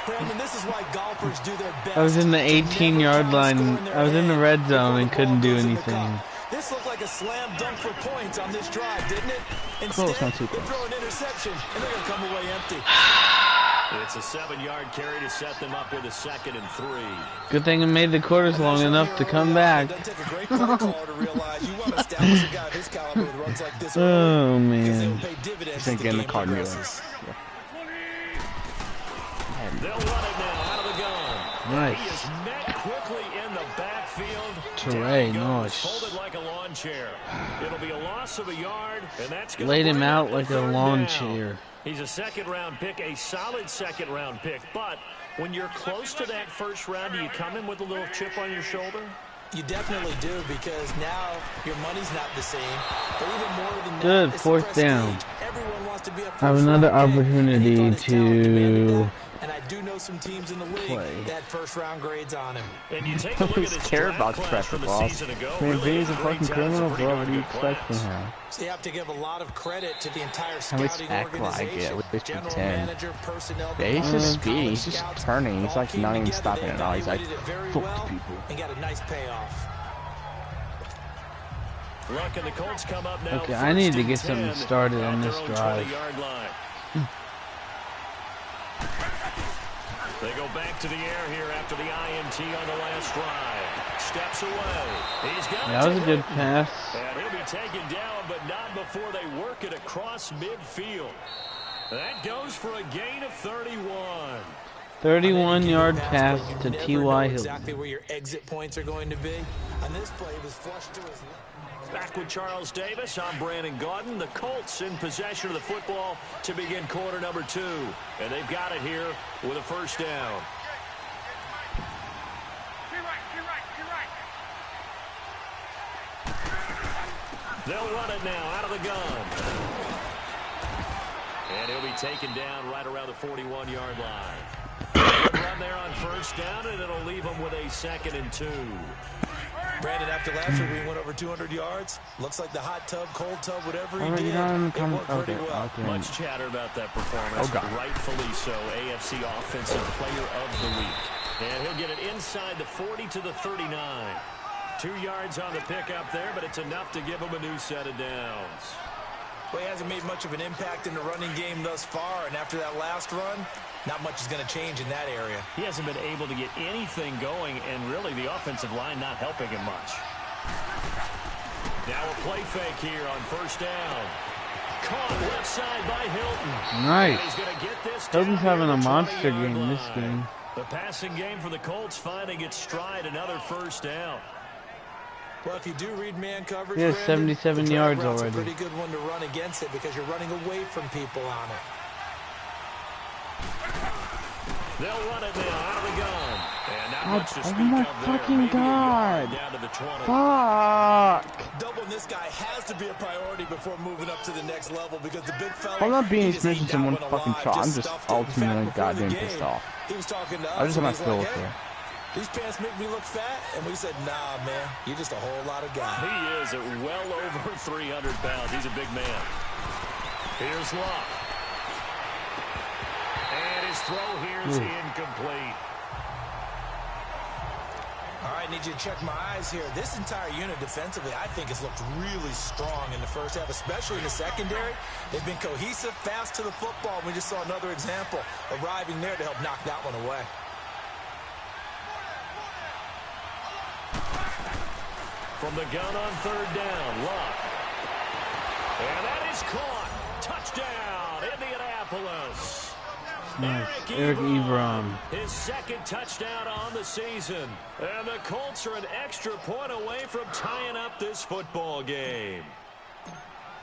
I was in the 18-yard line. I was in the red zone and couldn't do anything. This looked like a slam dunk for points on this drive, didn't it? Instead, close, not too they close. throw an interception, and they're going to come away empty. It's a 7-yard carry to set them up with a 2nd and 3. Good thing I made the quarters long enough to come back. Oh, man. He's going to get in the car new. They'll run it now out of the gun. Nice. He is met quickly in the backfield. Terrain, nice. Folded like a lawn chair. It'll be a loss of a yard, and that's going to laid him bring out up like the a third lawn down. chair. He's a 2nd-round pick, a solid 2nd-round pick. But when you're close to that 1st round, do you come in with a little chip on your shoulder? You definitely do, because now your money's not the same. But even more than that, Good, it's 4th down. Everyone wants to be a I have another opportunity to and I do know some teams in the league play. that 1st-round grades on him. And you take a look at his care draft about class pressure, from a boss. season ago. I mean, Really V's a great fucking talent, criminal, a pretty bro. What do you good expect class. from him? So you have to give a lot of credit to the entire How scouting much act like organization. it with 50 General 10. manager, personnel Yeah, he's just department, speedy. college He's just scouts, turning. He's all like came not even together. stopping They at all. He's like, evaluated it very fuck well people. and got a nice payoff. Luck and the Colts come up now. Okay, I need to get 1st and something 10 started at on their this own drive. 20-yard line. They go back to the air here after the INT on the last drive. Steps away. He's got That was a good pass. And he'll be taken down, but not before they work it across midfield. That goes for a gain of 31. 31-yard pass to T.Y. Hilton. Exactly where your exit points are going to be. On this play, it was flushed to his left. Back with Charles Davis, I'm Brandon Gaudin. The Colts in possession of the football to begin quarter number 2. And they've got it here with a 1st down. They'll run it now out of the gun. And he'll be taken down right around the 41-yard line. Run there on 1st down, and it'll leave him with a 2nd and 2. Brandon, after last week, we went over 200 yards. Looks like the hot tub, cold tub, whatever he did, it worked pretty well. Much chatter about that performance. Rightfully so. AFC Offensive Player of the Week. And he'll get it inside the 40 to the 39. 2 yards on the pickup there, but it's enough to give him a new set of downs. Well, he hasn't made much of an impact in the running game thus far, and after that last run, not much is going to change in that area. He hasn't been able to get anything going, and really the offensive line not helping him much. Now a play fake here on 1st down. Caught left side by Hilton. Nice. He's going to get this Hilton's having a monster 20-yard game this line. game. The passing game for the Colts finding its stride, another 1st down. Well, if you do read man coverage, He has Brandon, 77 the drag yards route's already. a pretty good one to run against it because you're running away from people on it. They'll run it now out of the gun. And not much to Oh speak my of there. fucking Maybe a yard God. down to the 20. Fuck! Doubling this guy has to be a priority before moving up to the next level because the big fella. I'm not being he just ate dismissed in that one one fucking alive, shot. I'm just stuffed it. In fact, ultimately before the goddamn game, pissed off. He was talking to us. I just and have my he's fill like, with hey, it. these pants make me look fat, and we said, nah, man, you're just a whole lot of guy. He is at well over 300 pounds. He's a big man. Here's Luck. And his throw here is incomplete. All right, need you to check my eyes here. This entire unit defensively, I think, has looked really strong in the first half, especially in the secondary. They've been cohesive, fast to the football. We just saw another example arriving there to help knock that one away. From the gun on 3rd down, Luck. And that is caught. Touchdown, Indianapolis. Nice. Eric Ebron. His 2nd touchdown on the season. And the Colts are an extra point away from tying up this football game.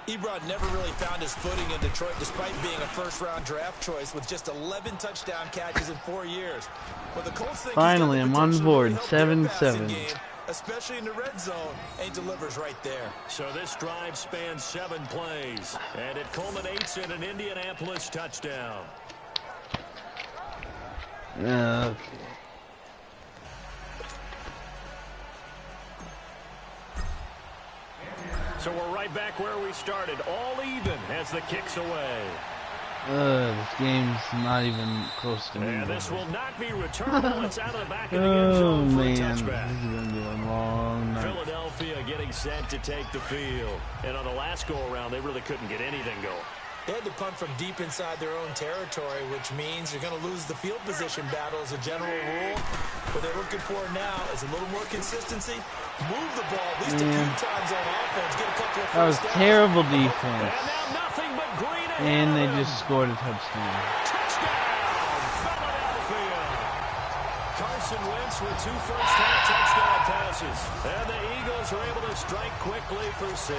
Ebron never really found his footing in Detroit despite being a 1st-round draft choice with just 11 touchdown catches in 4 years. But the Colts think Finally, he's I'm got the on potential to board. really help their passing 7-7. game. especially in the red zone, and he delivers right there. So this drive spans 7 plays, and it culminates in an Indianapolis touchdown. Okay. So we're right back where we started, all even as the kick's away. This game's not even close to me. And this will not be returnable. It's out of the back of the end zone for a touchback. This is going to be a long night. Philadelphia getting set to take the field. And on the last go-around, they really couldn't get anything going. They had to punt from deep inside their own territory, which means you're going to lose the field position battle as a general rule. What they're looking for now is a little more consistency. Move the ball at least a few times on offense. Get a couple of That was terrible defense. And now nothing but green and they just scored a touchdown. Touchdown, Philadelphia! Carson Wentz with 2 first-half touchdown passes. And the Eagles are able to strike quickly for 6.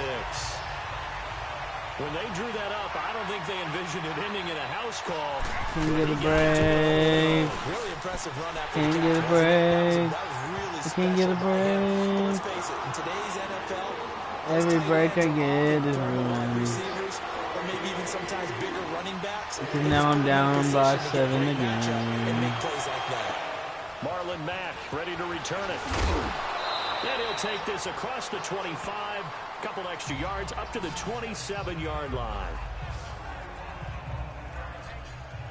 When they drew that up, I don't think they envisioned it ending in a house call. Can get a break. Really impressive run after Can get a break. That was really Can get a break. Let's face it, in today's NFL, every break I get is ruined. Receivers, or maybe even sometimes bigger running backs. Because now I'm down by 7 again. And make plays like that. Marlon Mack ready to return it. And he'll take this across the 25. Couple extra yards up to the 27-yard line.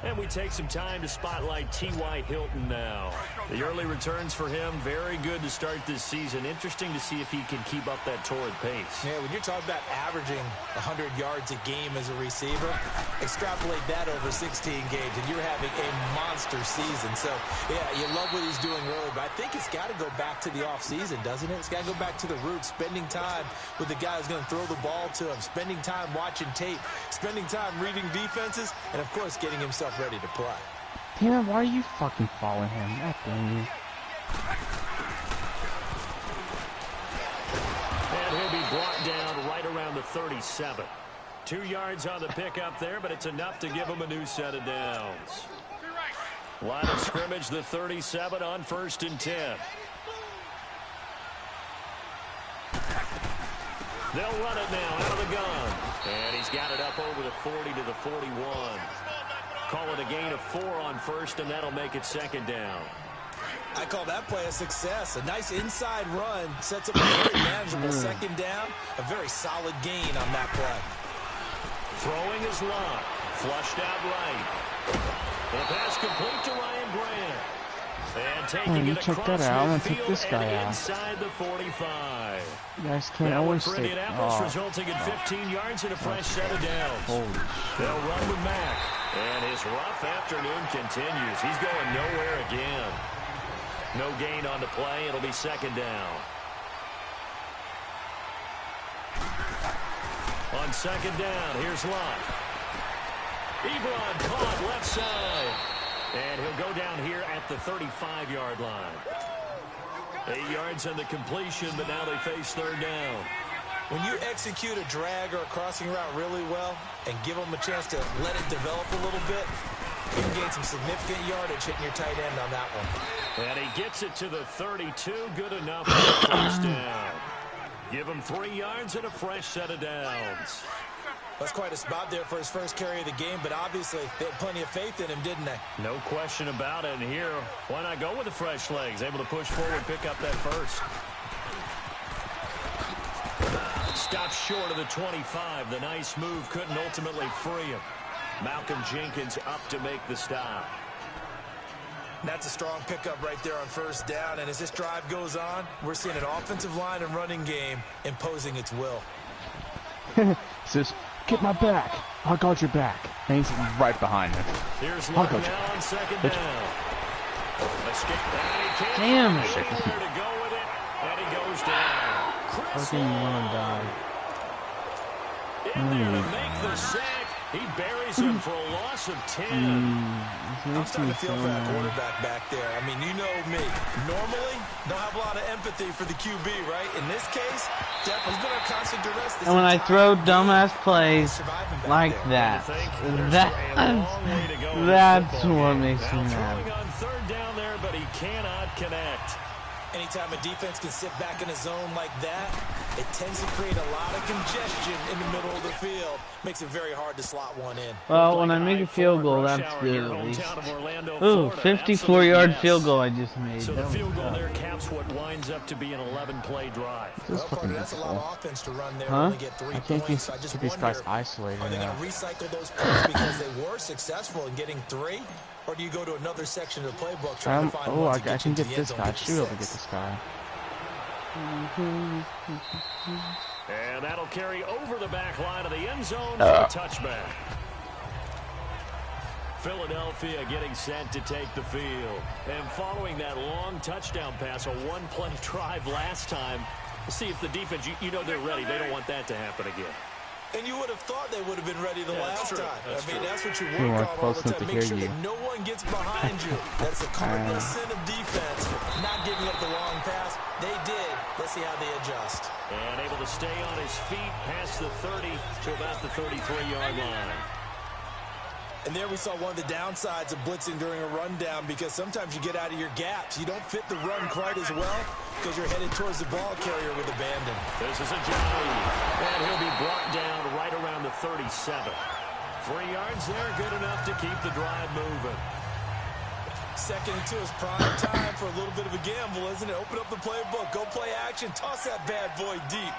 And we take some time to spotlight T.Y. Hilton now. The early returns for him, very good to start this season. Interesting to see if he can keep up that torrid pace. Yeah, when you're talking about averaging 100 yards a game as a receiver, extrapolate that over 16 games, and you're having a monster season. So, yeah, you love what he's doing early, but I think it's got to go back to the offseason, doesn't it? It's got to go back to the roots, spending time with the guy who's going to throw the ball to him, spending time watching tape, spending time reading defenses, and, of course, getting himself ready to play. Damn it, why are you fucking following him? God dang it. And he'll be brought down right around the 37. 2 yards on the pickup there, but it's enough to give him a new set of downs. Line of scrimmage, the 37 on 1st and 10. They'll run it now out of the gun. And he's got it up over the 40 to the 41. Call it a gain of 4 on 1st, and that'll make it 2nd down. I call that play a success. A nice inside run sets up a very manageable 2nd down. A very solid gain on that play. Throwing is locked. Flushed out right. The pass complete to Ryan Grant. And taking it across that out. I'm gonna take midfield this guy and out. inside the 45. You guys can't That one always for stay. Indianapolis, resulting in 15 yards and a fresh set of downs. Holy shit. They'll run with Mack. And his rough afternoon continues. He's going nowhere again. No gain on the play. It'll be 2nd down. On 2nd down, here's Locke. Ebron caught left side. And he'll go down here at the 35-yard line. 8 yards on the completion, but now they face 3rd down. When you execute a drag or a crossing route really well and give them a chance to let it develop a little bit, you can gain some significant yardage hitting your tight end on that one. And he gets it to the 32. Good enough for the 1st down. Give him 3 yards and a fresh set of downs. That's quite a spot there for his first carry of the game, but obviously they had plenty of faith in him, didn't they? No question about it. And here, why not go with the fresh legs? Able to push forward, pick up that first. Stopped short of the 25. The nice move couldn't ultimately free him. Malcolm Jenkins up to make the stop. That's a strong pickup right there on 1st down, and as this drive goes on, we're seeing an offensive line and running game imposing its will. He says, get my back. I'll guard your back. And he's right behind him. Here's Luck now on 2nd down. Damn it. There to go with it, and he goes down. Fucking wanna die. In there to make the sack. He buries him for a loss of 10. I'm starting to feel for that quarterback back there. I mean, you know me. Normally, don't have a lot of empathy for the QB, right? In this case, definitely been a constant duress. And when I throw dumbass plays like that, that's what makes me mad. Throwing on 3rd down there, but he cannot connect. Anytime a defense can sit back in a zone like that, it tends to create a lot of congestion in the middle of the field. Makes it very hard to slot one in. Well, when I make a field goal, that's good at least. Ooh, 54-yard field goal I just made. So the field goal there caps what winds up to be an 11-play drive. This is fucking That's a lot of offense to run there. Huh? Only get 3 I can't points. I just keep these wonder, guys isolated are they now. going to recycle those points because they were successful in getting 3? Or do you go to another section of the playbook trying to find Oh, ones I that get can you to get the this end guy. zone? I should be able to get this guy. And that'll carry over the back line of the end zone for a touchback. Philadelphia getting set to take the field. And following that long touchdown pass, a one-play drive last time, see if the defense, you know they're ready. They don't want that to happen again. And you would have thought they would have been ready the last time. That's true. That's what you You work are on all close the enough to time. Make hear sure you. that no one gets behind you. That's a cardinal sin of defense. Not giving up the long pass. They did. Let's see how they adjust. And able to stay on his feet past the 30 to about the 33-yard line. And there we saw one of the downsides of blitzing during a rundown, because sometimes you get out of your gaps. You don't fit the run quite as well because you're headed towards the ball carrier with abandon. This is a Johnny. And he'll be brought down right around the 37. 3 yards there, good enough to keep the drive moving. 2nd and 2 is prime time for a little bit of a gamble, isn't it? Open up the playbook, go play action, toss that bad boy deep.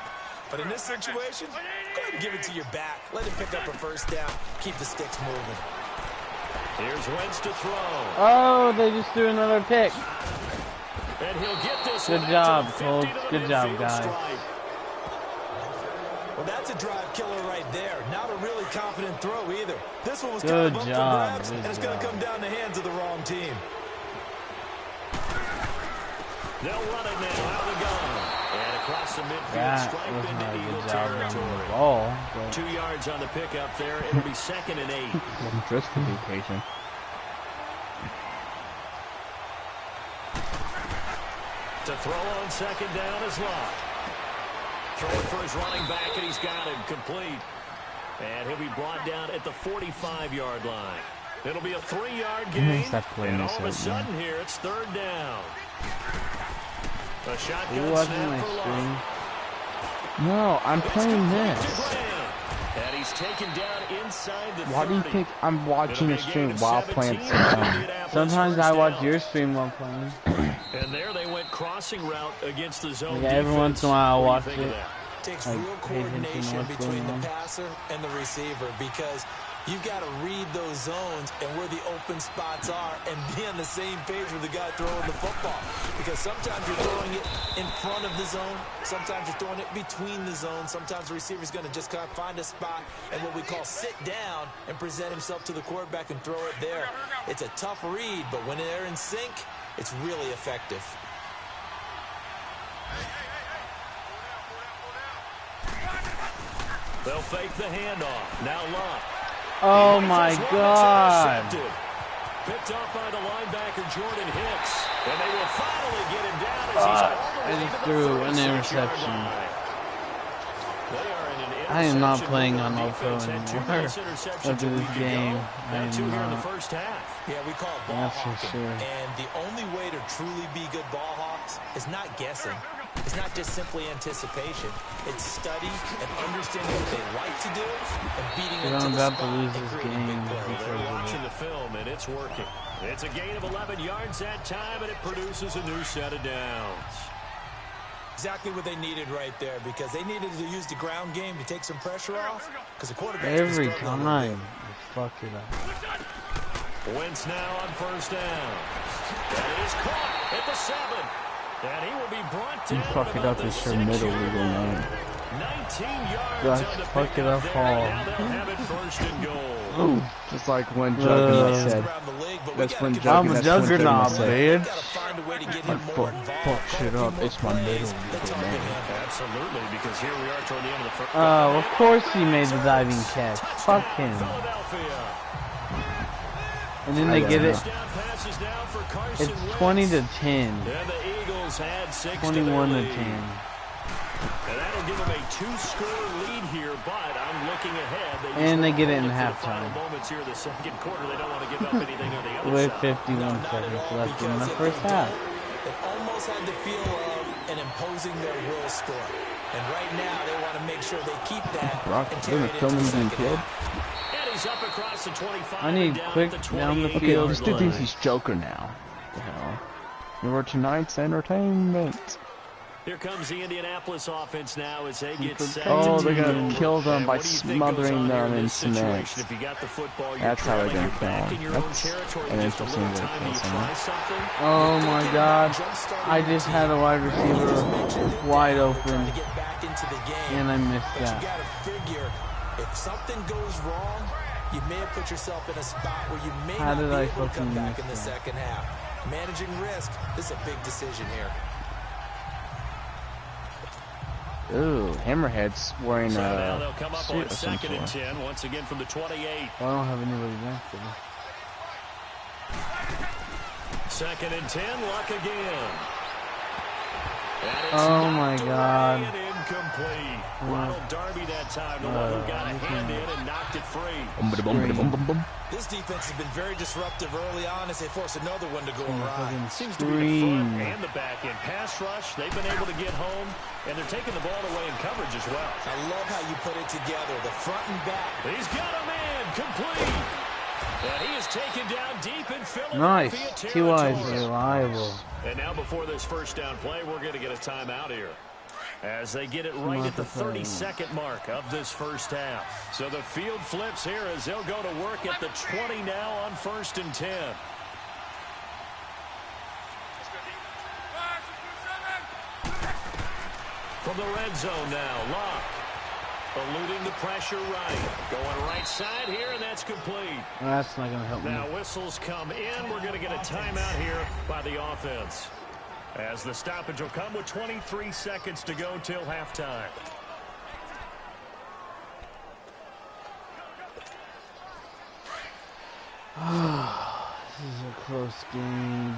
But in this situation, go ahead and give it to your back. Let him pick up a first down. Keep the sticks moving. Here's Wentz to throw. Oh, they just threw another pick. And he'll get this Good one job, out to the Colts. 50 to the Good job, midfield guys. stripe. Well, that's a drive killer right there. Not a really confident throw either. This one was Good kind of up job, for grabs, good and it's going to job. come down the hands of the wrong team. They'll run it now out of the gun. And across the midfield That stripe was into not a Eagle good job running the territory. ball. 2 yards on the pickup there. It'll be 2nd and 8. Just to be patient. To throw on 2nd down is Locke. Throwing for his running back, and he's got him complete. And he'll be brought down at the 45-yard line. It'll be a 3-yard gain. And all of a sudden here, it's 3rd down. A shotgun snap for Locke. No, I'm playing this. And he's taken down inside the 30. Why do you think I'm watching a stream while playing at the same time? Sometimes I watch your stream while playing. And there they went crossing route against the zone. Like every once in a while I'll watch it. It takes Like, real pay attention to coordination what's between going on. the passer and the receiver, because you've got to read those zones and where the open spots are and be on the same page with the guy throwing the football. Because sometimes you're throwing it in front of the zone. Sometimes you're throwing it between the zones. Sometimes the receiver's going to just kind of find a spot and what we call sit down and present himself to the quarterback and throw it there. It's a tough read, but when they're in sync, it's really effective. They'll fake the handoff. Now Locke. Oh my God. Picked off by the linebacker Jordan Hicks. And they will finally get him down as he's all the I way just to the threw an 36-yard interception. line. They are in an I am not interception playing mode. on Oppo Defense had 2 anymore. nice interceptions After a this week game, ago. I Now 2 am here in the not. first half. Yeah, we call it ball That's for hawking. sure. And the only way to truly be good ball hawks is not guessing. It's not just simply anticipation. It's study and understanding what they like to do and beating them to I'm the about to spot lose and this creating game big plays. because They're of watching it. the film, and it's working. It's a gain of 11 yards that time, and it produces a new set of downs. Exactly what they needed right there, because they needed to use the ground game to take some pressure off, because the quarterback Every time, I fuck it up. Wentz now on first down. That is caught at the 7. And he will be brought down. You fuck it up, it's your middle legal name. 19 yards Just on the fuck it pickup up there, all. and now they'll have it 1st and goal. Ooh, just like when Juggernaut said. That's when I'm a juggernaut, said. bitch. Fuck shit up, it's my middle legal name. Absolutely, because here we are toward the end of the first. Oh, of course he made the diving catch. Fuck him. Philadelphia. And then they get it. Touchdown passes now for Carson It's Wentz. 20 to 10. And the Eagles had 6 21 to to their 10. lead. And that'll give them a 2-score lead here, but I'm looking ahead. And they get it in for the halftime. final moments here of the second quarter. They don't want to give up anything on the other With side. 51 seconds left in the first half. It almost almost had the feel of an imposing their will score. And right now, they want to make sure they keep that and carry it into the second half. And he's up across the 25. I need quick down the field. This dude thinks he's Joker now. What the hell? Your tonight's entertainment. Here comes the Indianapolis offense now as they get set. Oh, they're going to kill them by smothering them in cement. That's how they're going to kill them. That's an interesting way to play something. Oh my god. I just had a wide receiver wide open. And I missed that. You got to figure, if something goes wrong, you may have put yourself in a spot where you may not be able to come back in the second half. Managing risk, this is a big decision here. Ooh, Hammerhead's wearing so a now they'll come up suit on of some 2nd and sort. 10 once again from the 28. Well, I don't have anybody back there. 2nd and 10, Luck again. Oh my god. Incomplete. Ronald Darby that time, the one who got a hand in and knocked it free. This defense has been very disruptive early on as they force another one to go awry. Seems to be the front and the back end. Pass rush, they've been able to get home, and they're taking the ball away in coverage as well. I love how you put it together, the front and back. He's got a man, complete. And he is taken down deep in Philadelphia. Nice. T.Y. is reliable. And now before this first down play, we're going to get a timeout here, as they get it right at the 32nd mark of this first half. So the field flips here as they'll go to work at the 20 now on 1st and 10. From the red zone now, Locke eluding the pressure right. Going right side here, and that's complete. That's not going to help me. Now whistles come in. We're going to get a timeout here by the offense, as the stoppage will come with 23 seconds to go till halftime. This is a close game.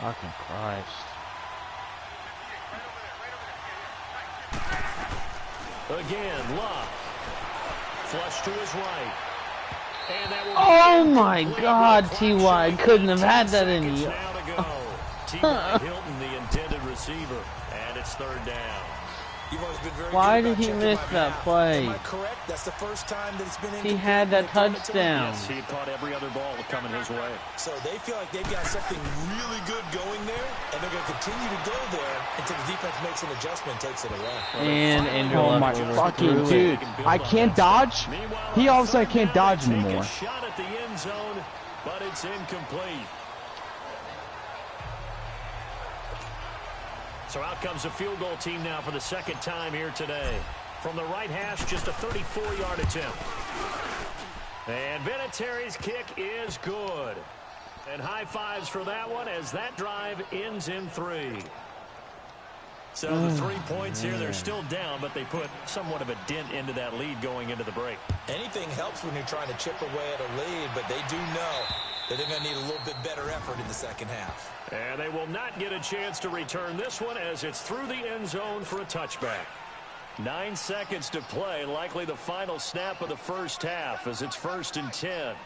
Fucking Christ. Again, Locke. Flush to his right. And that will oh my god, T.Y. couldn't have had that in you. T.Y. Hilton, the intended receiver. And it's 3rd down. You've always been very Why good did he about miss checking that my play? Am I correct? That's the first time that it's been He had that touchdown. Yes, he had caught every other ball coming his way. So they feel like they've got something really good going there, and they're going to continue to go there until the defense makes an adjustment and takes it away. And Andrew Oh my fucking dude. I can't dodge. He all of a sudden can't dodge anymore. Shot at the end zone, but it's incomplete. So out comes the field goal team now for the 2nd time here today. From the right hash, just a 34-yard attempt. And Vinatieri's kick is good. And high fives for that one as that drive ends in 3. So the 3 points here, they're still down, but they put somewhat of a dent into that lead going into the break. Anything helps when you're trying to chip away at a lead, but they do know that they're going to need a little bit better effort in the second half. And they will not get a chance to return this one as it's through the end zone for a touchback. 9 seconds to play, likely the final snap of the first half as it's 1st and 10.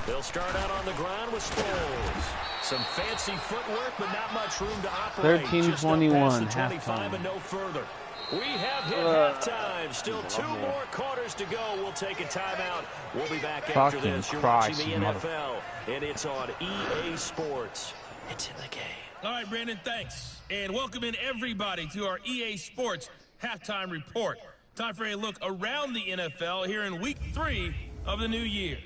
They'll start out on the ground with Sproles. Some fancy footwork, but not much room to operate. 13-21, halftime. And no further. We have hit halftime. Still 2 more quarters to go. We'll take a timeout. We'll be back after this. You're watching the NFL, and it's on EA Sports. It's in the game. All right, Brandon, thanks. And welcome in everybody to our EA Sports Halftime Report. Time for a look around the NFL here in Week 3 of the new year.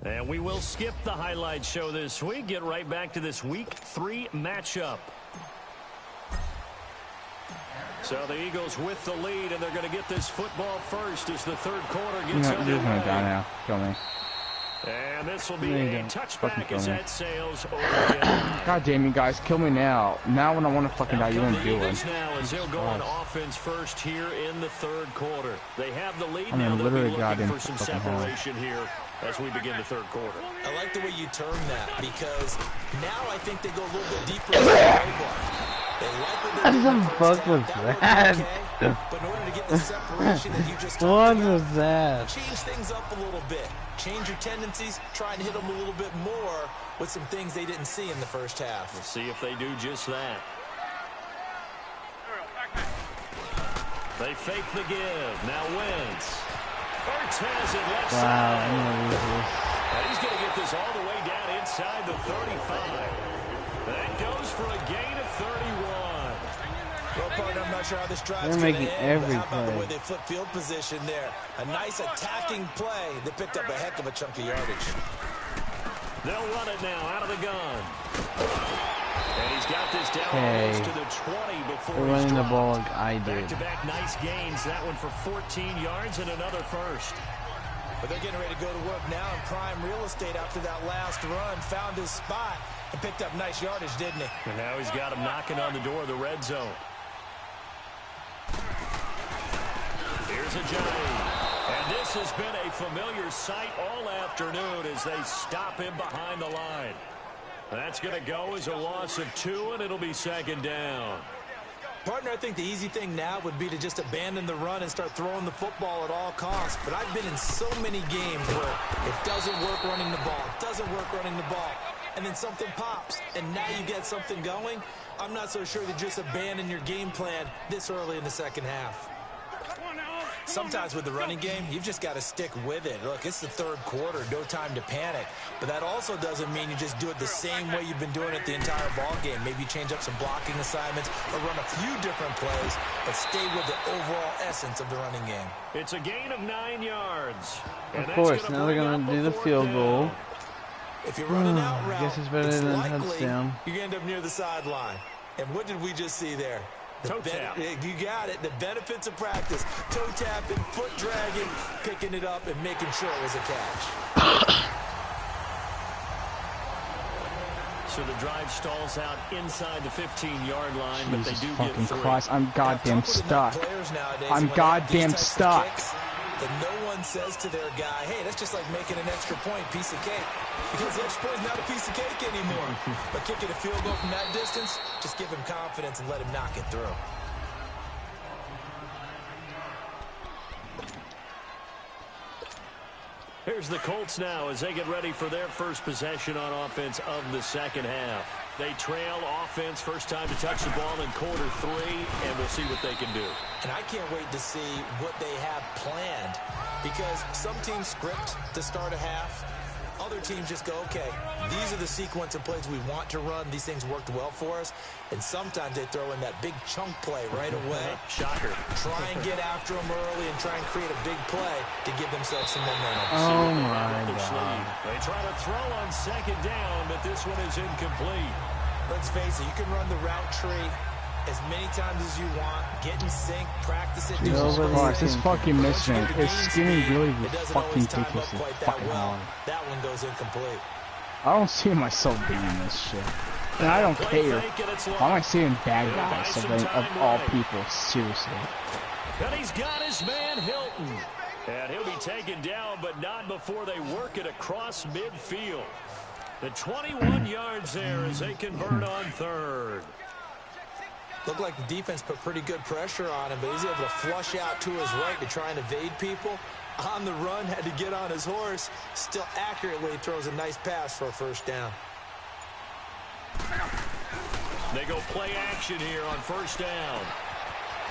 And we will skip the highlight show this week. Get right back to this Week 3 matchup. So the Eagles with the lead, and they're going to get this football first as the 3rd quarter gets underway. You're going to die now. Kill me. And this will be a touchback as that sails over again. God damn you guys, kill me now. Now when I want to fucking die, you won't do it. Now as they'll go on offense first here in the 3rd quarter. They have the lead I mean, now. They'll be looking for some fucking separation here as we begin the 3rd quarter. I like the way you term that because now I think they go a little bit deeper into the playbook. What the fuck was that? But in order to get the separation that you just What talked was about, that? change things up a little bit. Change your tendencies. Try and hit them a little bit more with some things they didn't see in the first half. We'll see if they do just that. They fake the give. Now Wentz. Hurts has it left side. And he's going to get this all the way down inside the 35. That goes for a gain of 31. Well, partner, I'm not sure how this drive's They're going to making end, every but how about the play. way they flip field position there? A nice attacking play. They picked up a heck of a chunk of yardage. They'll run it now out of the gun. And he's got this down almost to the 20 before They're he's running the dropped. ball like I did. Back-to-back nice gains. That one for 14 yards and another first. But they're getting ready to go to work now in prime real estate after that last run. Found his spot and picked up nice yardage, didn't he? And now he's got him knocking on the door of the red zone. Here's a Giant. And this has been a familiar sight all afternoon as they stop him behind the line. That's going to go as a loss of 2, and it'll be second down. Partner, I think the easy thing now would be to just abandon the run and start throwing the football at all costs. But I've been in so many games where it doesn't work running the ball. It doesn't work running the ball. And then something pops, and now you get something going. I'm not so sure to just abandon your game plan this early in the second half. Sometimes with the running game, you've just got to stick with it. Look, it's the third quarter, no time to panic. But that also doesn't mean you just do it the same way you've been doing it the entire ball game. Maybe change up some blocking assignments or run a few different plays, but stay with the overall essence of the running game. It's a gain of 9 yards. Of course, now they're going to do the field goal. If you're running out route, I guess it's better than a touchdown. You end up near the sideline. And what did we just see there? Toe tap. You got it. The benefits of practice. Toe tapping, foot dragging, picking it up, and making sure it was a catch. So the drive stalls out inside the 15-yard line, but they do get fucking 3. Christ, I'm goddamn stuck. I'm goddamn stuck. That no one says to their guy, hey, that's just like making an extra point, piece of cake. Because the extra point is not a piece of cake anymore. But kicking a field goal from that distance, just give him confidence and let him knock it through. Here's the Colts now as they get ready for their first possession on offense of the second half. They trail offense first time to touch the ball in quarter 3, and we'll see what they can do. And I can't wait to see what they have planned, because some teams script to start a half. Other teams just go, okay, these are the sequence of plays we want to run. These things worked well for us. And sometimes they throw in that big chunk play right away. Shocker. Try and get after them early and try and create a big play to give themselves some momentum. Oh, my God. They try to throw on second down, but this one is incomplete. Let's face it, you can run the route tree as many times as you want. Get in sync, practice it. Jesus Christ, this fucking mission is skinny really fucking ridiculously fucking hard. That one goes incomplete. I don't see myself being this shit. And I don't care. Why am I seeing bad guys of all people? Seriously. And he's got his man Hilton. And he'll be taken down, but not before they work it across midfield. The 21 yards there as they convert on third. Looked like the defense put pretty good pressure on him, but he's able to flush out to his right to try and evade people. On the run, had to get on his horse. Still accurately throws a nice pass for a first down. They go play action here on first down.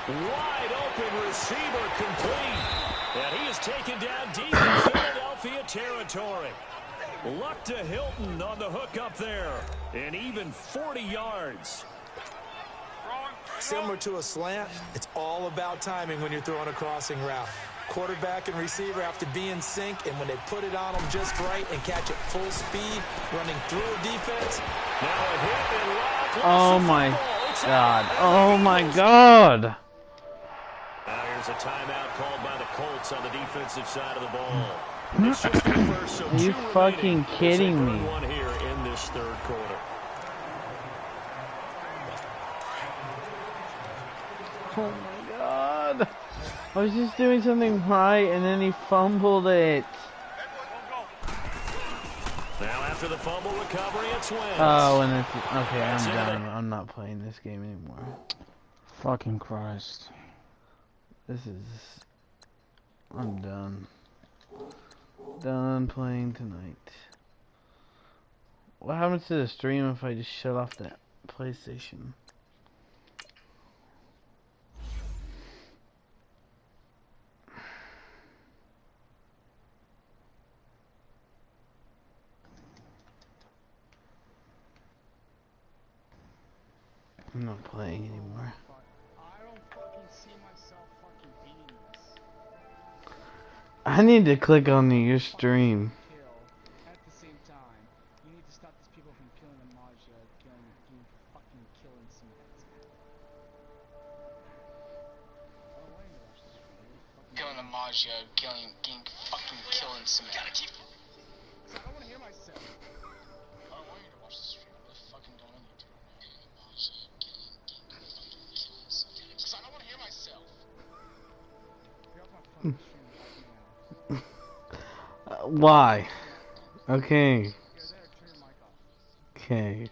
Wide open receiver complete. And he is taken down deep in Philadelphia territory. Luck to Hilton on the hook up there. And even 40 yards. Similar to a slant, it's all about timing when you're throwing a crossing route. Quarterback and receiver have to be in sync, and when they put it on them just right and catch it full speed, running through a defense. Now a hit and lock. Oh, my God. Oh, my God. Now here's a timeout called by the Colts on the defensive side of the ball. It's just the first, so Are you fucking kidding me? One here in this third quarter. Oh my God. I was just doing something right and then he fumbled it. Now after the fumble recovery, it's Wentz. Oh, and it's okay. I'm done. I'm not playing this game anymore. Fucking Christ. This is. I'm done. Done playing tonight. What happens to the stream if I just shut off that PlayStation? I'm not playing anymore. I don't fucking see myself fucking beating this. I need to click on your stream. At the same time, you need to stop these people from killing the Maja, killing some heads. I don't want you to watch this video. Killing the Maja, fucking killing some heads. I don't want to hear myself. I don't want you to watch this stream. I'm really fucking done on YouTube right now. Killing the Maja, killing some heads. Because I don't want to hear myself. Get off my fucking stream right now. Why? Okay. You're there, turn your mic off. Okay.